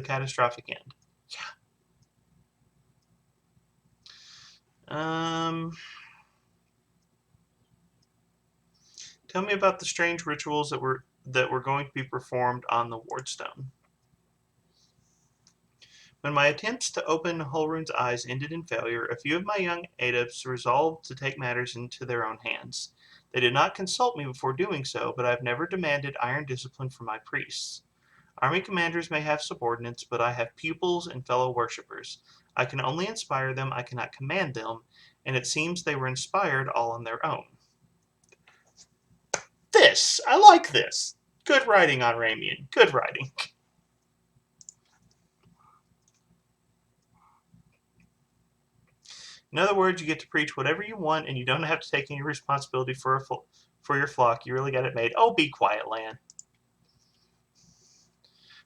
catastrophic end. Yeah. Tell me about the strange rituals that were going to be performed on the wardstone. When my attempts to open Holrun's eyes ended in failure, a few of my young adepts resolved to take matters into their own hands. They did not consult me before doing so, but I have never demanded iron discipline from my priests. Army commanders may have subordinates, but I have pupils and fellow worshippers. I can only inspire them, I cannot command them, and it seems they were inspired all on their own. I like this. Good writing on Ramian. Good writing. In other words, you get to preach whatever you want, and you don't have to take any responsibility for your flock. You really got it made. Oh, be quiet, Lan.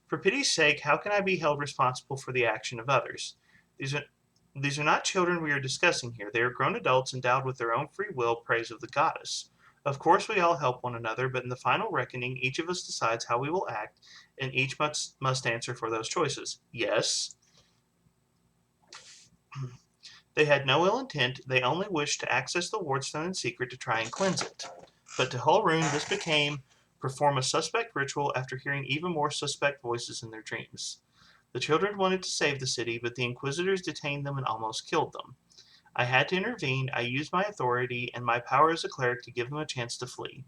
For pity's sake, how can I be held responsible for the action of others? These are not children we are discussing here. They are grown adults endowed with their own free will, praise of the goddess. Of course, we all help one another, but in the final reckoning, each of us decides how we will act, and each must answer for those choices. Yes. They had no ill intent, they only wished to access the wardstone in secret to try and cleanse it. But to Holrun, this became perform a suspect ritual after hearing even more suspect voices in their dreams. The children wanted to save the city, but the Inquisitors detained them and almost killed them. I had to intervene. I used my authority and my power as a cleric to give them a chance to flee.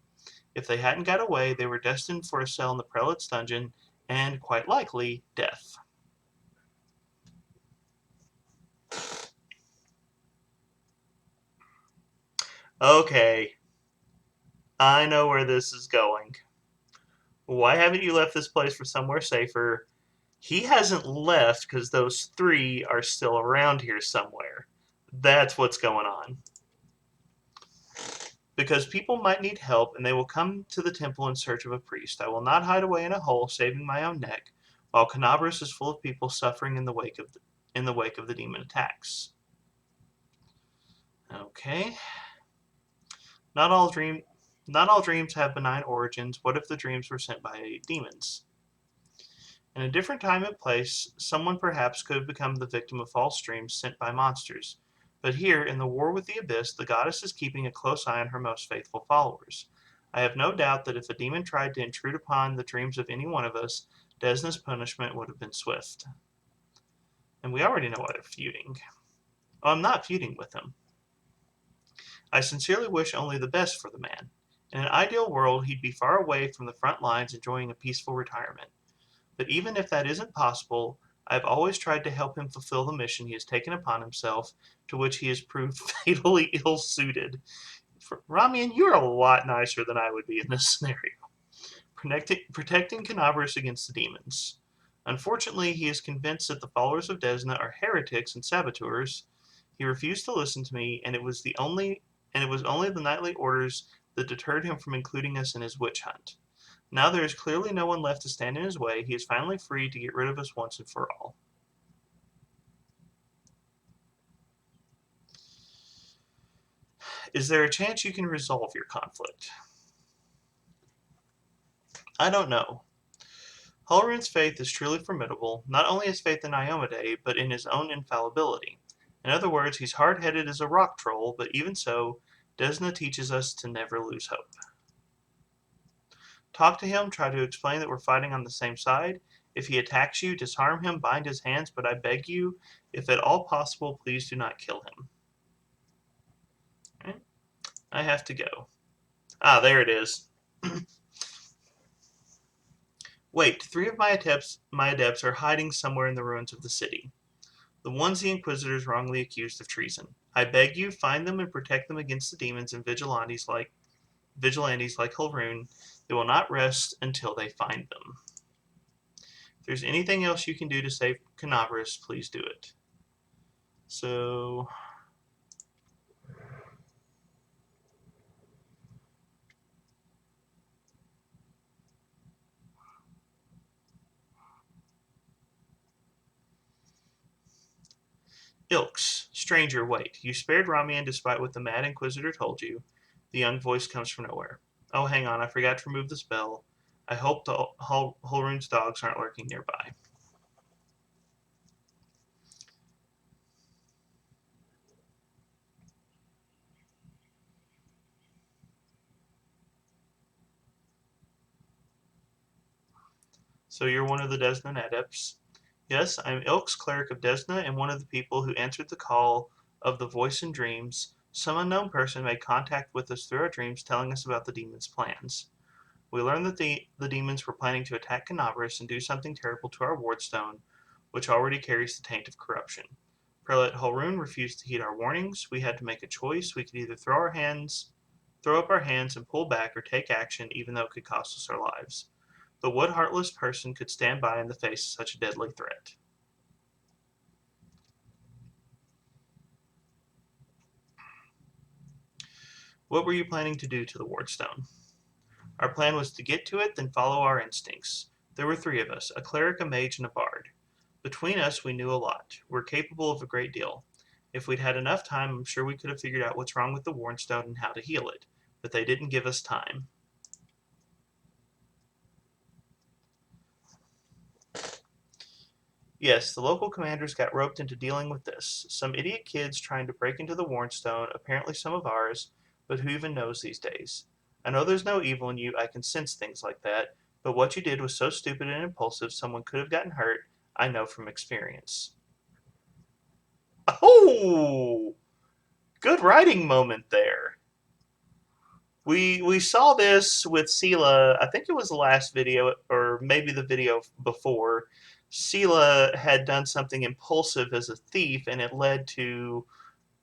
If they hadn't got away, they were destined for a cell in the prelate's dungeon and, quite likely, death. Okay, I know where this is going. Why haven't you left this place for somewhere safer? He hasn't left because those three are still around here somewhere. That's what's going on. Because people might need help, and they will come to the temple in search of a priest. I will not hide away in a hole, saving my own neck, while Canabras is full of people suffering in the wake of the demon attacks. Okay. Not all dreams have benign origins. What if the dreams were sent by demons? In a different time and place, someone perhaps could have become the victim of false dreams sent by monsters. But here, in the war with the abyss, the goddess is keeping a close eye on her most faithful followers. I have no doubt that if a demon tried to intrude upon the dreams of any one of us, Desna's punishment would have been swift. And we already know why they're feuding. Oh, I'm not feuding with him. I sincerely wish only the best for the man. In an ideal world, he'd be far away from the front lines enjoying a peaceful retirement. But even if that isn't possible, I've always tried to help him fulfill the mission he has taken upon himself, to which he has proved fatally ill-suited. Ramian, you're a lot nicer than I would be in this scenario. Protecting Canabras against the demons. Unfortunately, he is convinced that the followers of Desna are heretics and saboteurs. He refused to listen to me, and it was only the nightly orders that deterred him from including us in his witch hunt. Now there is clearly no one left to stand in his way. He is finally free to get rid of us once and for all. Is there a chance you can resolve your conflict? I don't know. Holrun's faith is truly formidable, not only his faith in Iomedae, but in his own infallibility. In other words, he's hard-headed as a rock troll, but even so, Desna teaches us to never lose hope. Talk to him, try to explain that we're fighting on the same side. If he attacks you, disarm him, bind his hands, but I beg you, if at all possible, please do not kill him. Okay. I have to go. Ah, there it is. Wait, 3 of my adepts are hiding somewhere in the ruins of the city. The ones the Inquisitors wrongly accused of treason. I beg you, find them and protect them against the demons and vigilantes like Hulrune. They will not rest until they find them. If there's anything else you can do to save Canabras, please do it. So... Ilks, stranger, wait. You spared Ramian despite what the Mad Inquisitor told you. The young voice comes from nowhere. Oh, hang on, I forgot to remove the spell. I hope the Hulrune's dogs aren't lurking nearby. So you're one of the Desna adepts? Yes, I'm Ilk's cleric of Desna and one of the people who answered the call of the voice in dreams. Some unknown person made contact with us through our dreams telling us about the demon's plans. We learned that the demons were planning to attack Canabras and do something terrible to our wardstone, which already carries the taint of corruption. Prelate Hulrune refused to heed our warnings. We had to make a choice. We could either throw up our hands and pull back, or take action, even though it could cost us our lives. But what heartless person could stand by in the face of such a deadly threat? What were you planning to do to the wardstone? Our plan was to get to it, then follow our instincts. There were 3 of us, a cleric, a mage, and a bard. Between us, we knew a lot. We're capable of a great deal. If we'd had enough time, I'm sure we could have figured out what's wrong with the Warnstone and how to heal it. But they didn't give us time. Yes, the local commanders got roped into dealing with this. Some idiot kids trying to break into the Warnstone, apparently some of ours, but who even knows these days? I know there's no evil in you, I can sense things like that, but what you did was so stupid and impulsive someone could have gotten hurt, I know from experience. Oh! Good writing moment there. We saw this with Sela. I think it was the last video, or maybe the video before. Sela had done something impulsive as a thief, and it led to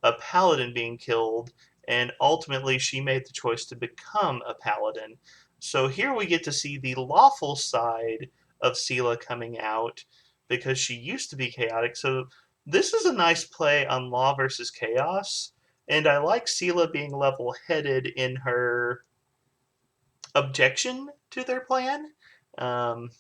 a paladin being killed, and ultimately she made the choice to become a paladin. So here we get to see the lawful side of Sela coming out, because she used to be chaotic. So this is a nice play on law versus chaos, and I like Sela being level-headed in her objection to their plan. Um,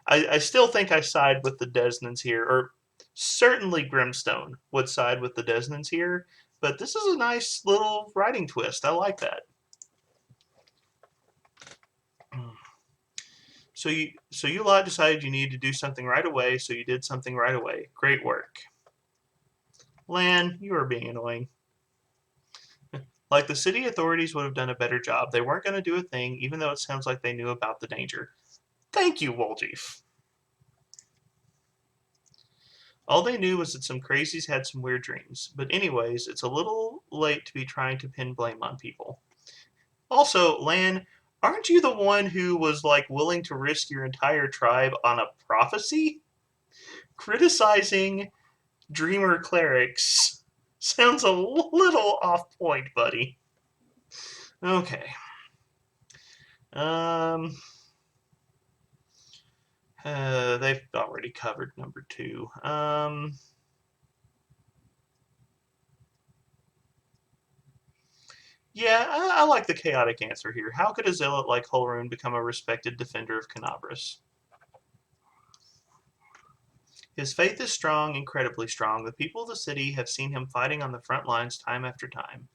I still think I side with the Desnans here, or certainly Grimstone would side with the Desnans here, but this is a nice little writing twist. I like that. So you lot decided you needed to do something right away, so you did something right away. Great work. Lan, you are being annoying. Like the city authorities would have done a better job. They weren't going to do a thing, even though it sounds like they knew about the danger. Thank you, Woljeef. All they knew was that some crazies had some weird dreams. But anyways, it's a little late to be trying to pin blame on people. Also, Lan, aren't you the one who was like willing to risk your entire tribe on a prophecy? Criticizing dreamer clerics sounds a little off point, buddy. Okay. They've already covered number 2. Yeah, I like the chaotic answer here. How could a zealot like Hulrune become a respected defender of Canabras? His faith is strong, incredibly strong. The people of the city have seen him fighting on the front lines time after time.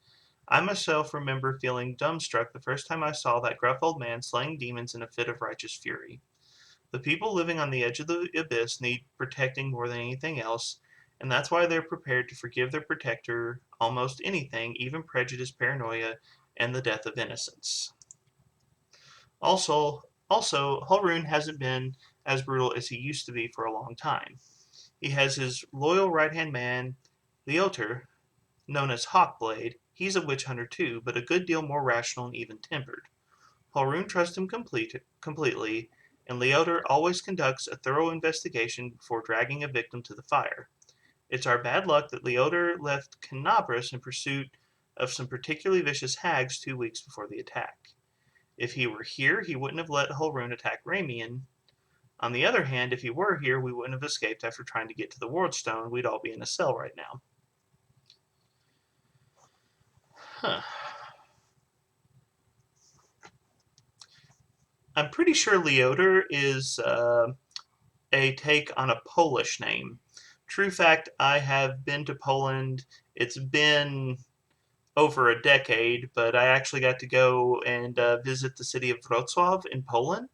I myself remember feeling dumbstruck the first time I saw that gruff old man slaying demons in a fit of righteous fury. The people living on the edge of the abyss need protecting more than anything else, and that's why they're prepared to forgive their protector almost anything, even prejudice, paranoia, and the death of innocents. Also, Hulrune hasn't been as brutal as he used to be for a long time. He has his loyal right-hand man, Leoter, known as Hawkblade. He's a witch hunter too, but a good deal more rational and even-tempered. Hulrune trusts him completely, and Leoder always conducts a thorough investigation before dragging a victim to the fire. It's our bad luck that Leoder left Canabras in pursuit of some particularly vicious hags 2 weeks before the attack. If he were here, he wouldn't have let Holrune attack Ramian. On the other hand, if he were here, we wouldn't have escaped after trying to get to the Wardstone. We'd all be in a cell right now. Huh. I'm pretty sure Leoder is a take on a Polish name. True fact, I have been to Poland. It's been over a decade, but I actually got to go and visit the city of Wrocław in Poland.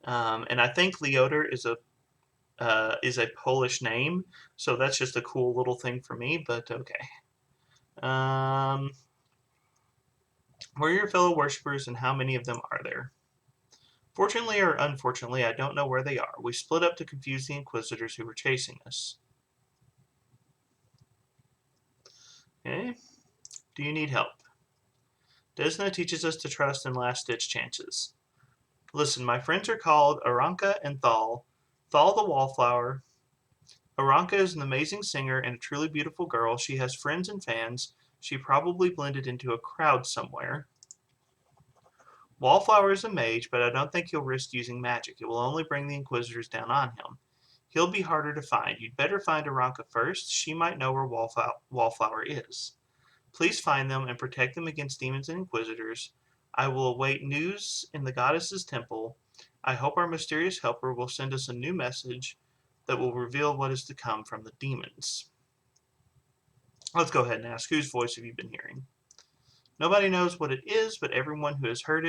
And I think Leoder is a Polish name, so that's just a cool little thing for me, but okay. Where are your fellow worshippers, and how many of them are there? Fortunately or unfortunately, I don't know where they are. We split up to confuse the Inquisitors who were chasing us. Okay. Do you need help? Desna teaches us to trust in last-ditch chances. Listen, my friends are called Aranka and Thal. Thal the Wallflower. Aranka is an amazing singer and a truly beautiful girl. She has friends and fans. She probably blended into a crowd somewhere. Wallflower is a mage, but I don't think he'll risk using magic. It will only bring the Inquisitors down on him. He'll be harder to find. You'd better find Aranka first. She might know where Wallflower is. Please find them and protect them against demons and Inquisitors. I will await news in the goddess's temple. I hope our mysterious helper will send us a new message that will reveal what is to come from the demons. Let's go ahead and ask, whose voice have you been hearing? Nobody knows what it is, but everyone who has heard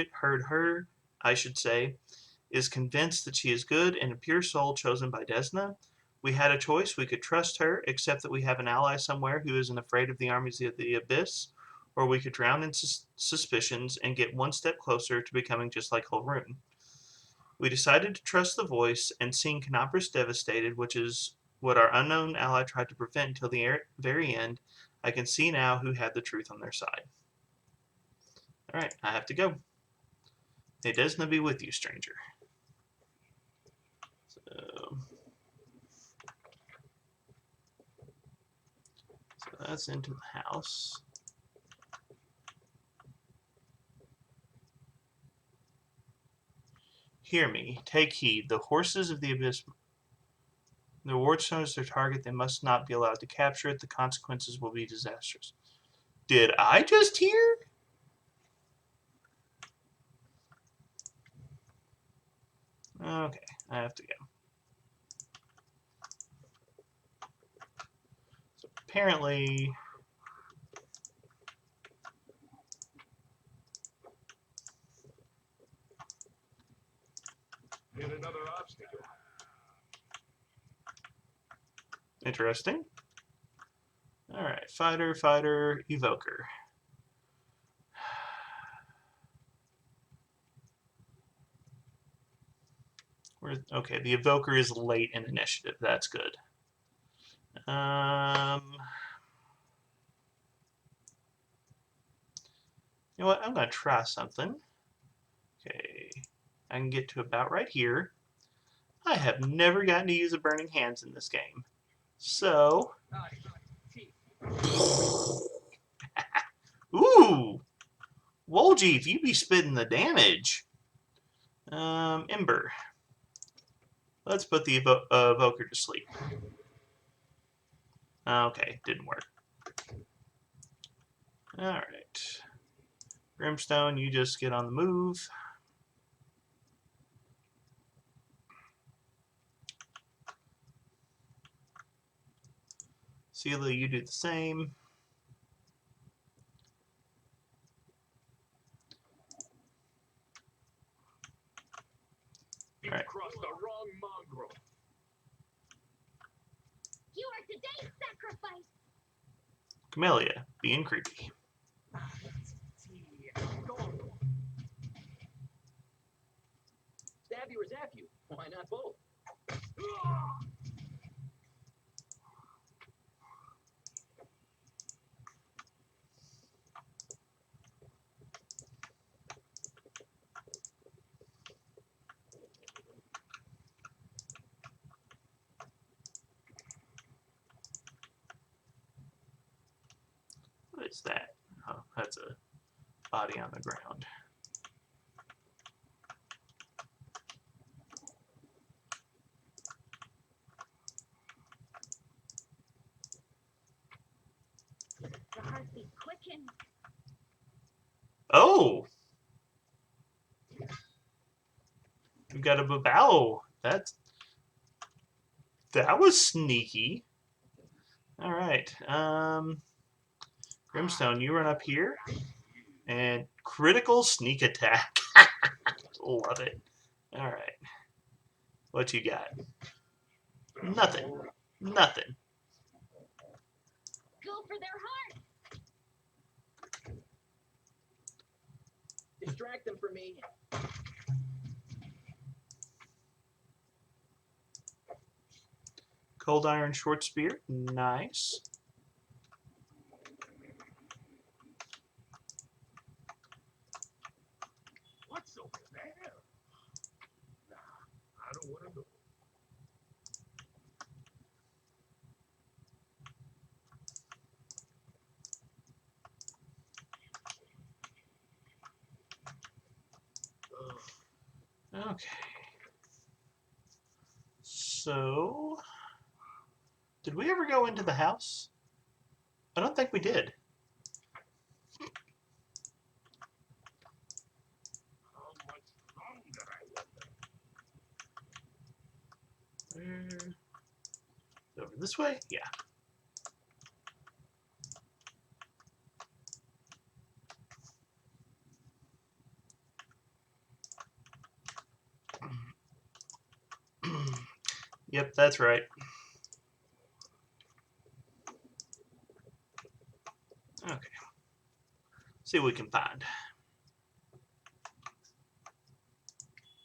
her, I should say, is convinced that she is good and a pure soul chosen by Desna. We had a choice. We could trust her, except that we have an ally somewhere who isn't afraid of the armies of the Abyss, or we could drown in suspicions and get one step closer to becoming just like Holrune. We decided to trust the voice, and seeing Canopus devastated, which is what our unknown ally tried to prevent until the very end, I can see now who had the truth on their side. Alright, I have to go. May Desna be with you, stranger. So that's into the house. Hear me, take heed. The horses of the Abyss, the Wardstone is their target. They must not be allowed to capture it. The consequences will be disastrous. Did I just hear? Okay, I have to go. So apparently, Hit another obstacle. interesting. Alright, fighter, evoker. Okay, the evoker is late in initiative. That's good. You know what? I'm going to try something. Okay, I can get to about right here. I have never gotten to use a Burning Hands in this game. So... Ooh! Woljeef, you be spitting the damage. Ember. Let's put the evoker to sleep. Okay, didn't work. Alright. Grimstone, you just get on the move. Seela, you do the same. You've crossed the wrong mongrel. You are today's sacrifice. Camellia, being creepy. Stab you or zap you? Why not both? is that? Oh, that's a body on the ground. The heartbeat quicken. Oh! We got a babao. That was sneaky. Alright. Grimstone, you run up here. And critical sneak attack. Love it. Alright. What you got? Nothing. Nothing. Go for their heart. Distract them from me. Cold Iron Short Spear. Nice. What's over there? Nah, I don't want to know. Okay. So, did we ever go into the house? I don't think we did. How much longer, I wonder? Over this way? Yeah. Yep, that's right. Okay. See what we can find.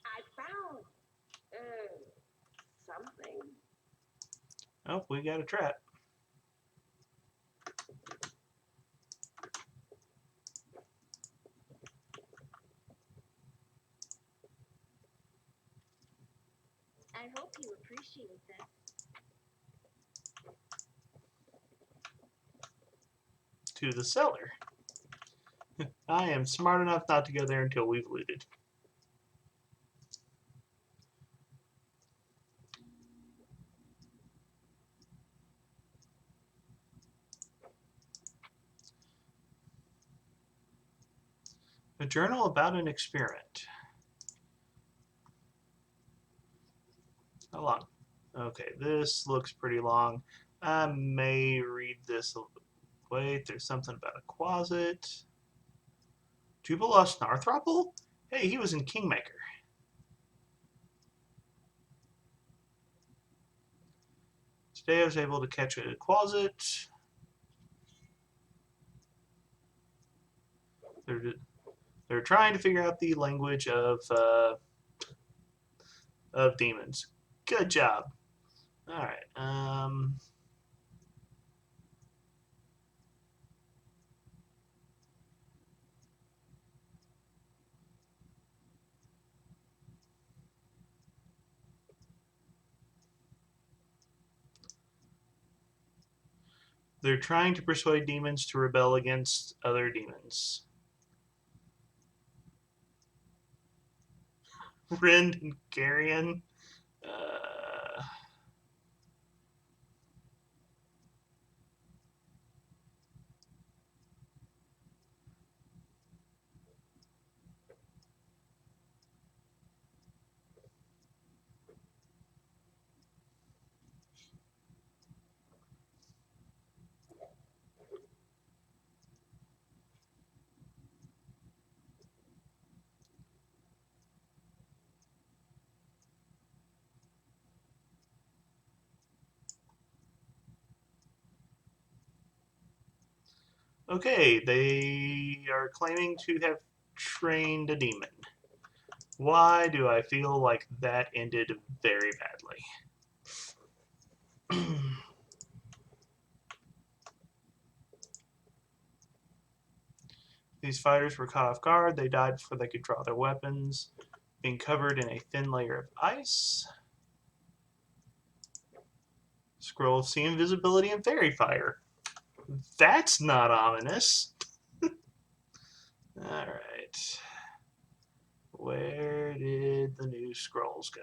I found something. Oh, we got a trap. I hope you appreciate this. To the cellar. I am smart enough not to go there until we've looted. A journal about an experiment. How long? Okay, this looks pretty long. I may read this. Wait, there's something about a closet. Jubilost Narthropple? Hey, he was in Kingmaker. Today I was able to catch a closet. They're trying to figure out the language of demons. Good job. All right. They're trying to persuade demons to rebel against other demons. Rind and Carrion. Okay, they are claiming to have trained a demon. Why do I feel like that ended very badly? These fighters were caught off guard. They died before they could draw their weapons, being covered in a thin layer of ice. Scroll of Sea Invisibility and Fairy Fire. That's not ominous. Alright. Where did the new scrolls go?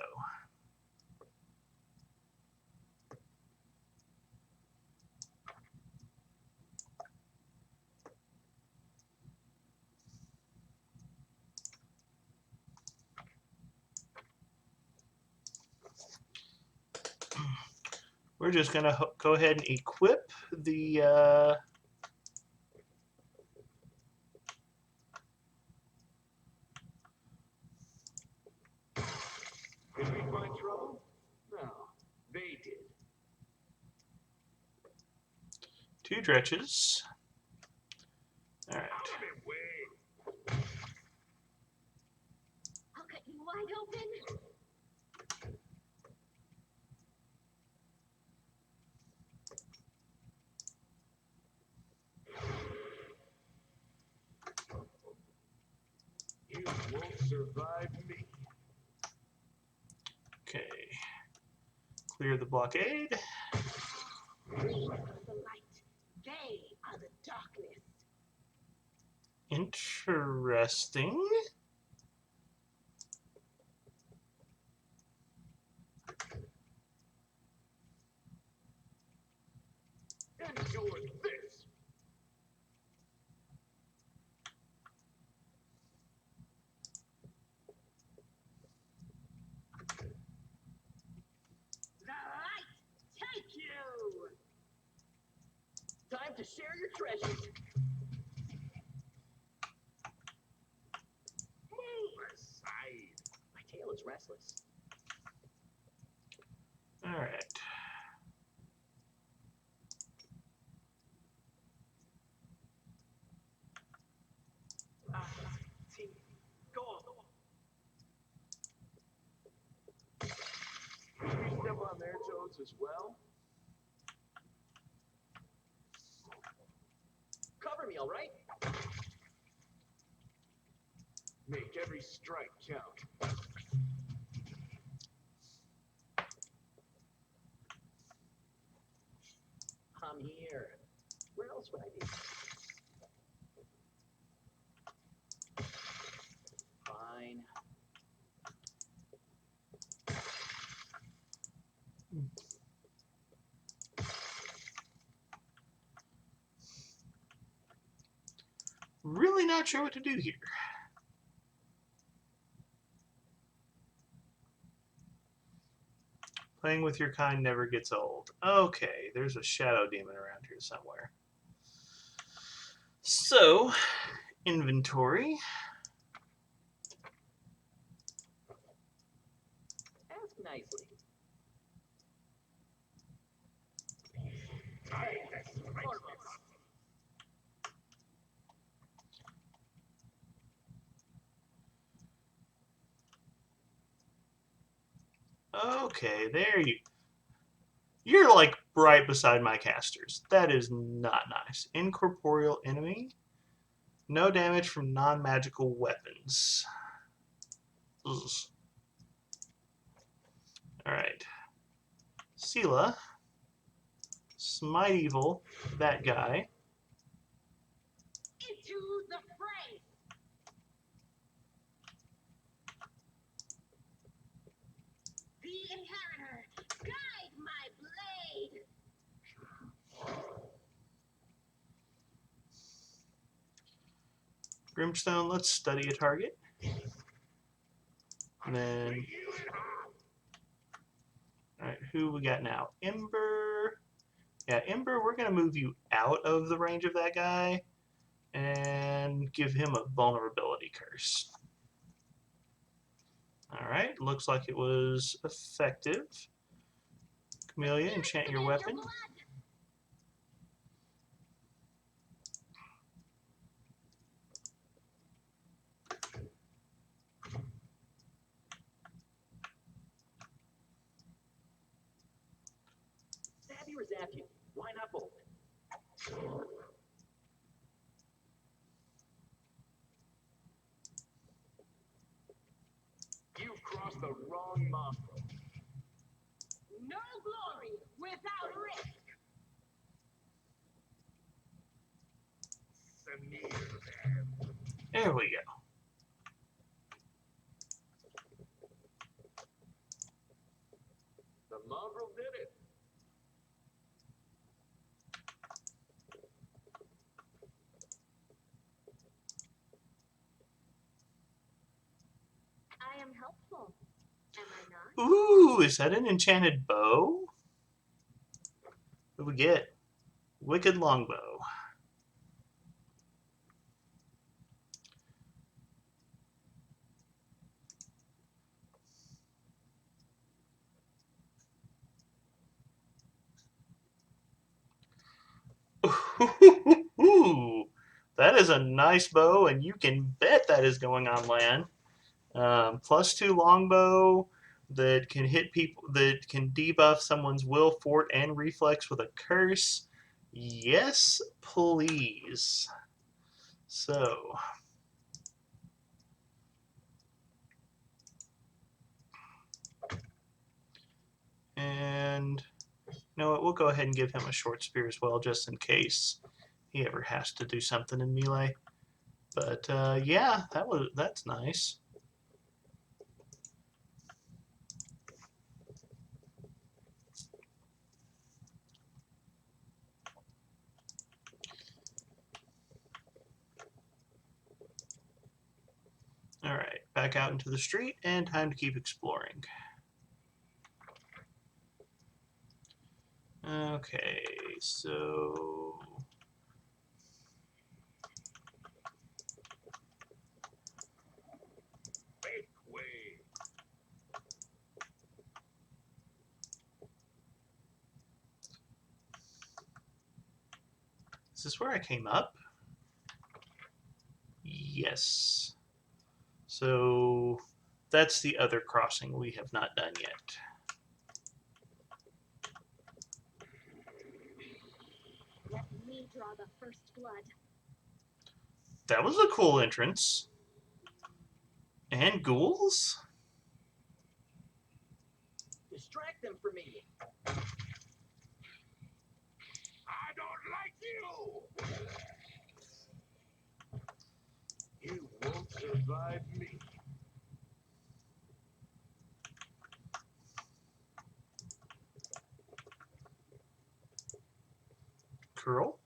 We're just going to go ahead and equip the... Did we find trouble? No, they did. 2 dretches. Alright. Out of their way. I'll cut you wide open. You won't survive me. Okay. Clear the blockade. We are the light. They are the darkness. Interesting. Enjoy this. The light take you. Time to share your treasures. Move aside. My tail is restless. Alright. See, go on. Did we step on their toes as well? Cover me, all right? Make every strike count. I'm here. Where else would I be? Fine. Really not sure what to do here. Playing with your kind never gets old. Okay, there's a shadow demon around here somewhere. So, inventory. Ask nicely. Okay, there you... You're like right beside my casters. That is not nice. Incorporeal enemy. No damage from non-magical weapons. Ugh. Alright. Sela. Smite evil. That guy. Into the fray. The inheritor, guide my blade. Grimstone, let's study a target. And then... Alright, who we got now? Ember. Yeah, Ember, we're going to move you out of the range of that guy and give him a vulnerability curse. Alright, looks like it was effective. Camellia, enchant your weapon. Stab you or zap you? Why not both? You've crossed the wrong mongrel. No glory without risk. There we go. The mongrel did it. I am helpful. Am I not? Ooh, is that an enchanted bow? What do we get? Wicked longbow. Ooh, that is a nice bow, and you can bet that is going on land. +2 longbow that can hit people, that can debuff someone's will, fort, and reflex with a curse. Yes, please. So, and you know what? We'll go ahead and give him a short spear as well, just in case he ever has to do something in melee. But yeah, that's nice. All right, back out into the street, and time to keep exploring. Okay, so Make way. is this where I came up? Yes. So that's the other crossing we have not done yet. Let me draw the first blood. That was a cool entrance. And ghouls? Distract them from me. I don't like you. You won't survive me. Curl?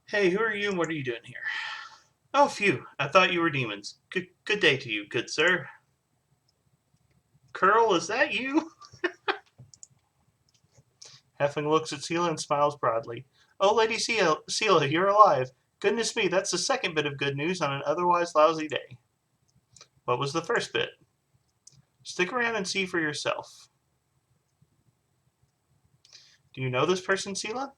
Hey, who are you and what are you doing here? Oh, phew. I thought you were demons. Good day to you, good sir. Curl, is that you? Halfling looks at Sela and smiles broadly. Oh, Lady Sela, you're alive. Goodness me, that's the second bit of good news on an otherwise lousy day. What was the first bit? Stick around and see for yourself. Do you know this person, Sela?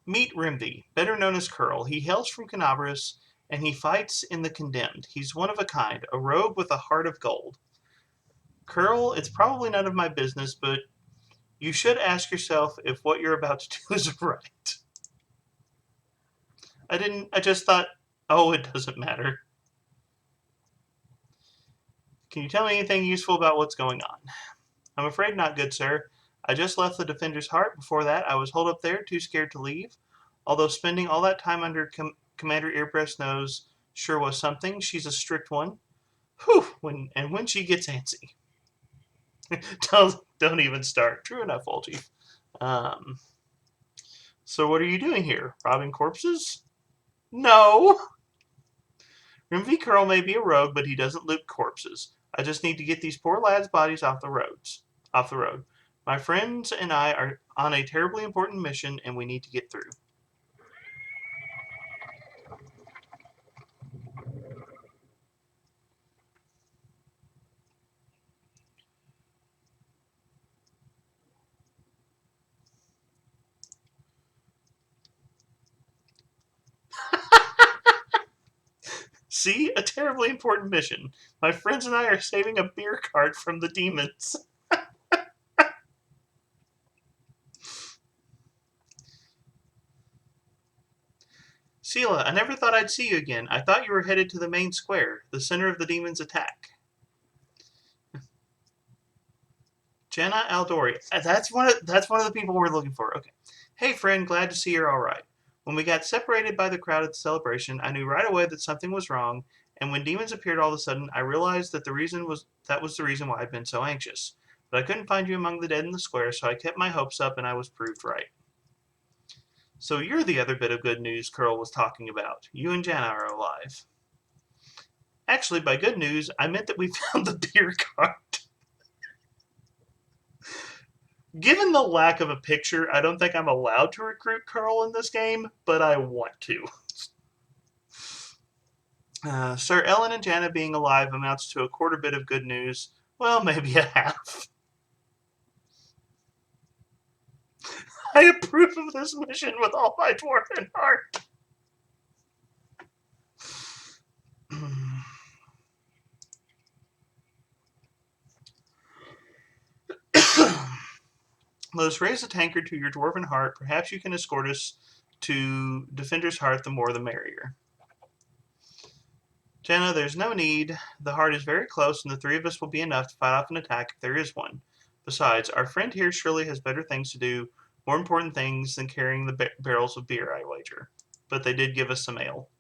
Meet Rimby, better known as Curl. He hails from Canabras, and he fights in the Condemned. He's one of a kind, a rogue with a heart of gold. Curl, it's probably none of my business, but you should ask yourself if what you're about to do is right. I just thought, oh, it doesn't matter. Can you tell me anything useful about what's going on? I'm afraid not, good sir. I just left the Defender's Heart. Before that, I was holed up there, too scared to leave. Although spending all that time under Commander Earbreast's nose sure was something. She's a strict one. Whew, when she gets antsy. don't even start. True enough, old chief. So what are you doing here? Robbing corpses? No! Rimby Curl may be a rogue, but he doesn't loot corpses. I just need to get these poor lads' bodies off the road. My friends and I are on a terribly important mission, and we need to get through. See? A terribly important mission. My friends and I are saving a beer cart from the demons. Sela, I never thought I'd see you again. I thought you were headed to the main square, the center of the demon's attack. Jenna Aldori. That's one of the people we're looking for. Okay. Hey friend, glad to see you're all right. When we got separated by the crowd at the celebration, I knew right away that something was wrong, and when demons appeared all of a sudden, I realized that was the reason why I'd been so anxious. But I couldn't find you among the dead in the square, so I kept my hopes up and I was proved right. So you're the other bit of good news Curl was talking about. You and Jana are alive. Actually, by good news, I meant that we found the beer cart. Given the lack of a picture, I don't think I'm allowed to recruit Curl in this game, but I want to. Sir Ellen and Jana being alive amounts to a quarter bit of good news. Well, maybe a half. I approve of this mission with all my dwarven heart. Let us raise a tankard to your dwarven heart. Perhaps you can escort us to Defender's Heart, the more the merrier. Jenna, there's no need. The heart is very close, and the three of us will be enough to fight off an attack if there is one. Besides, our friend here surely has better things to do, more important things than carrying the barrels of beer, I wager. But they did give us some ale.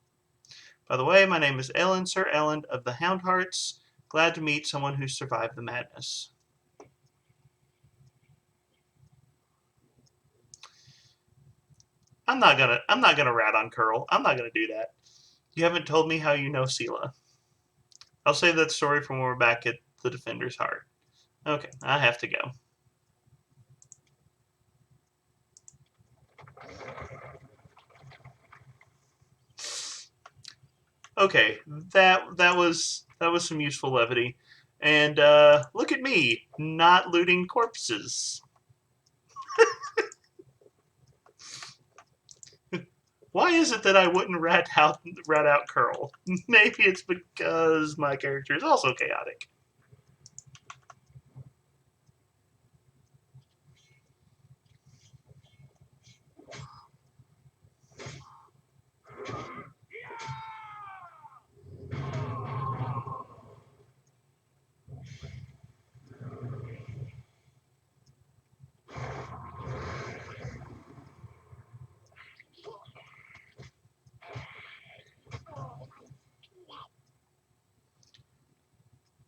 By the way, my name is Ellen, Sir Ellen of the Hound Hearts. Glad to meet someone who survived the madness. I'm not gonna rat on Curl. I'm not gonna do that. You haven't told me how you know Sela. I'll save that story for when we're back at the Defender's Heart. Okay, I have to go. Okay, that was some useful levity. And look at me, not looting corpses. Why is it that I wouldn't rat out Curl? Maybe it's because my character is also chaotic.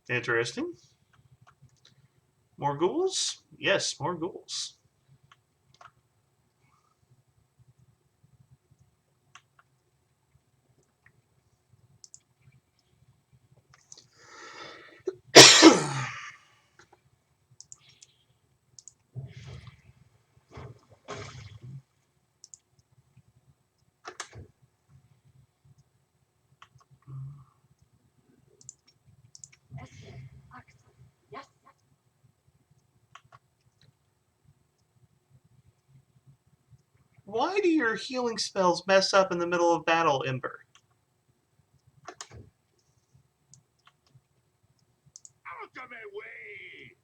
Interesting. More ghouls? Yes, more ghouls. Yes. Why do your healing spells mess up in the middle of battle, Ember? Out of my way!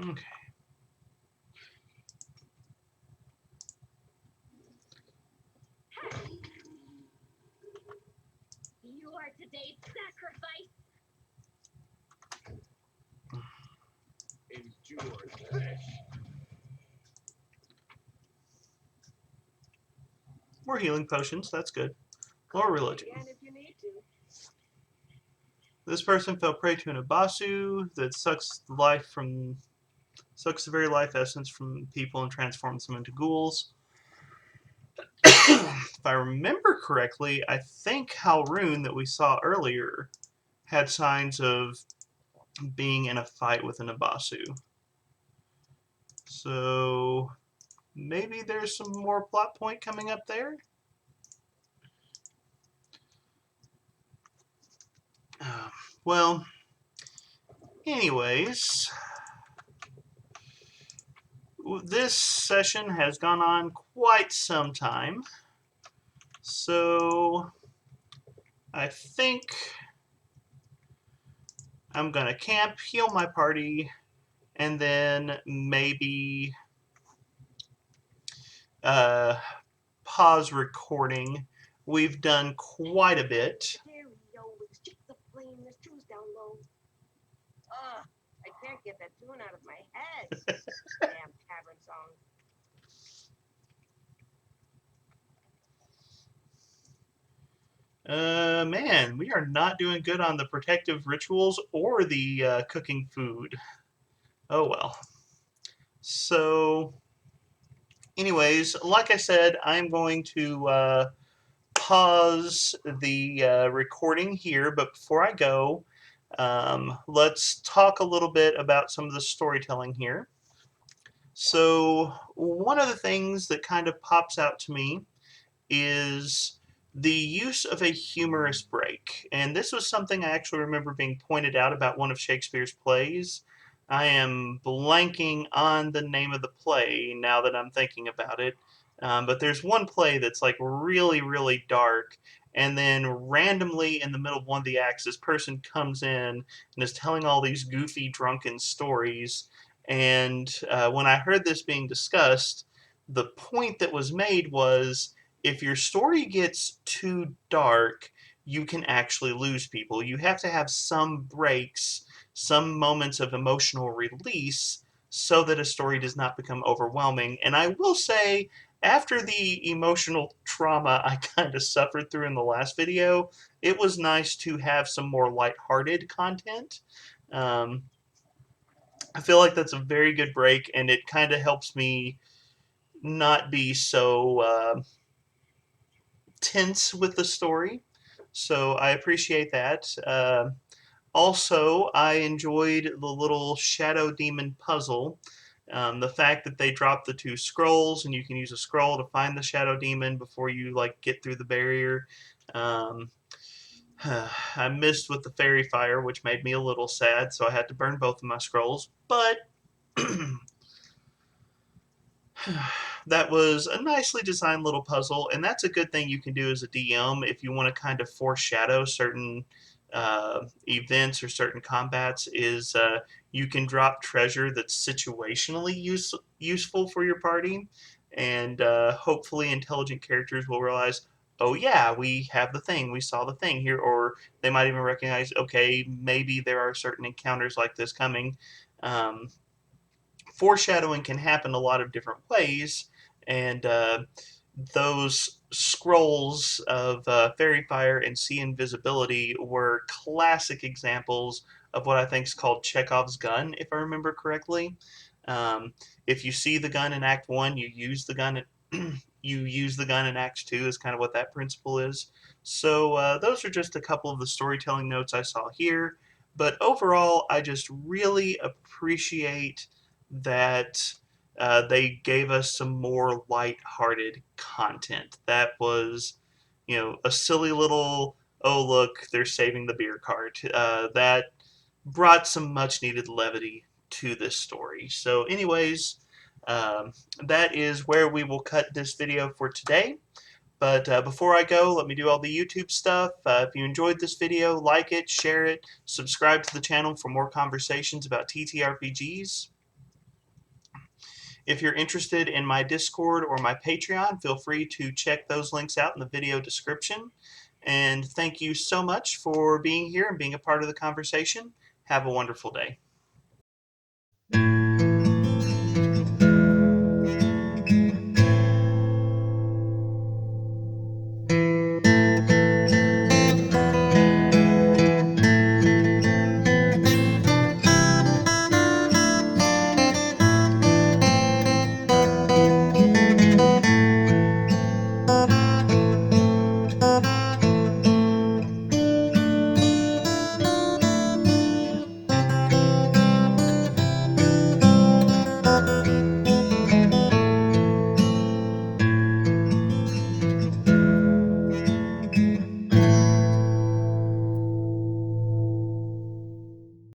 Okay. You are today's sacrifice. Endure flesh. More healing potions, that's good. More religion. Again, if you need to. This person fell prey to an Abasu that sucks the very life essence from people and transforms them into ghouls. If I remember correctly, I think Halrune that we saw earlier had signs of being in a fight with an Abasu. So maybe there's some more plot point coming up there. Well, anyways, this session has gone on quite some time, so I think I'm going to camp, heal my party, and then maybe pause recording. We've done quite a bit. Stereo with the cheeks aflame, there's shoes down low. Ugh, I can't get that tune out of my head. Damn tavern song. Man, we are not doing good on the protective rituals or the cooking food. Oh well. So, anyways, like I said, I'm going to pause the recording here, but before I go, let's talk a little bit about some of the storytelling here. So, one of the things that kind of pops out to me is the use of a humorous break. And this was something I actually remember being pointed out about one of Shakespeare's plays. I am blanking on the name of the play now that I'm thinking about it. But there's one play that's like really, really dark. And then randomly in the middle of one of the acts, this person comes in and is telling all these goofy, drunken stories. And when I heard this being discussed, the point that was made was if your story gets too dark, you can actually lose people. You have to have some breaks, some moments of emotional release so that a story does not become overwhelming. And I will say, after the emotional trauma I kind of suffered through in the last video, it was nice to have some more lighthearted content. Um, I feel like that's a very good break, and it kind of helps me not be so tense with the story. So I appreciate that. Also, I enjoyed the little Shadow Demon puzzle. The fact that they dropped the two scrolls, and you can use a scroll to find the Shadow Demon before you like get through the barrier. Um, I missed with the fairy fire, which made me a little sad, so I had to burn both of my scrolls. But that was a nicely designed little puzzle, and that's a good thing you can do as a DM if you want to kind of foreshadow certain events or certain combats. Is you can drop treasure that's situationally useful for your party, and hopefully intelligent characters will realize, oh yeah, we have the thing, we saw the thing here, or they might even recognize, okay, maybe there are certain encounters like this coming. Um, Foreshadowing can happen a lot of different ways, and those scrolls of fairy fire and sea invisibility were classic examples of what I think is called Chekhov's gun, if I remember correctly. Um, if you see the gun in Act One, you use the gun. You use the gun in Act Two is kind of what that principle is. So those are just a couple of the storytelling notes I saw here. But overall, I just really appreciate that they gave us some more light-hearted content. That was, a silly little, oh look, they're saving the beer cart. That brought some much-needed levity to this story. So, anyways, that is where we will cut this video for today. But before I go, let me do all the YouTube stuff. If you enjoyed this video, like it, share it, subscribe to the channel for more conversations about TTRPGs. If you're interested in my Discord or my Patreon, feel free to check those links out in the video description. And thank you so much for being here and being a part of the conversation. Have a wonderful day.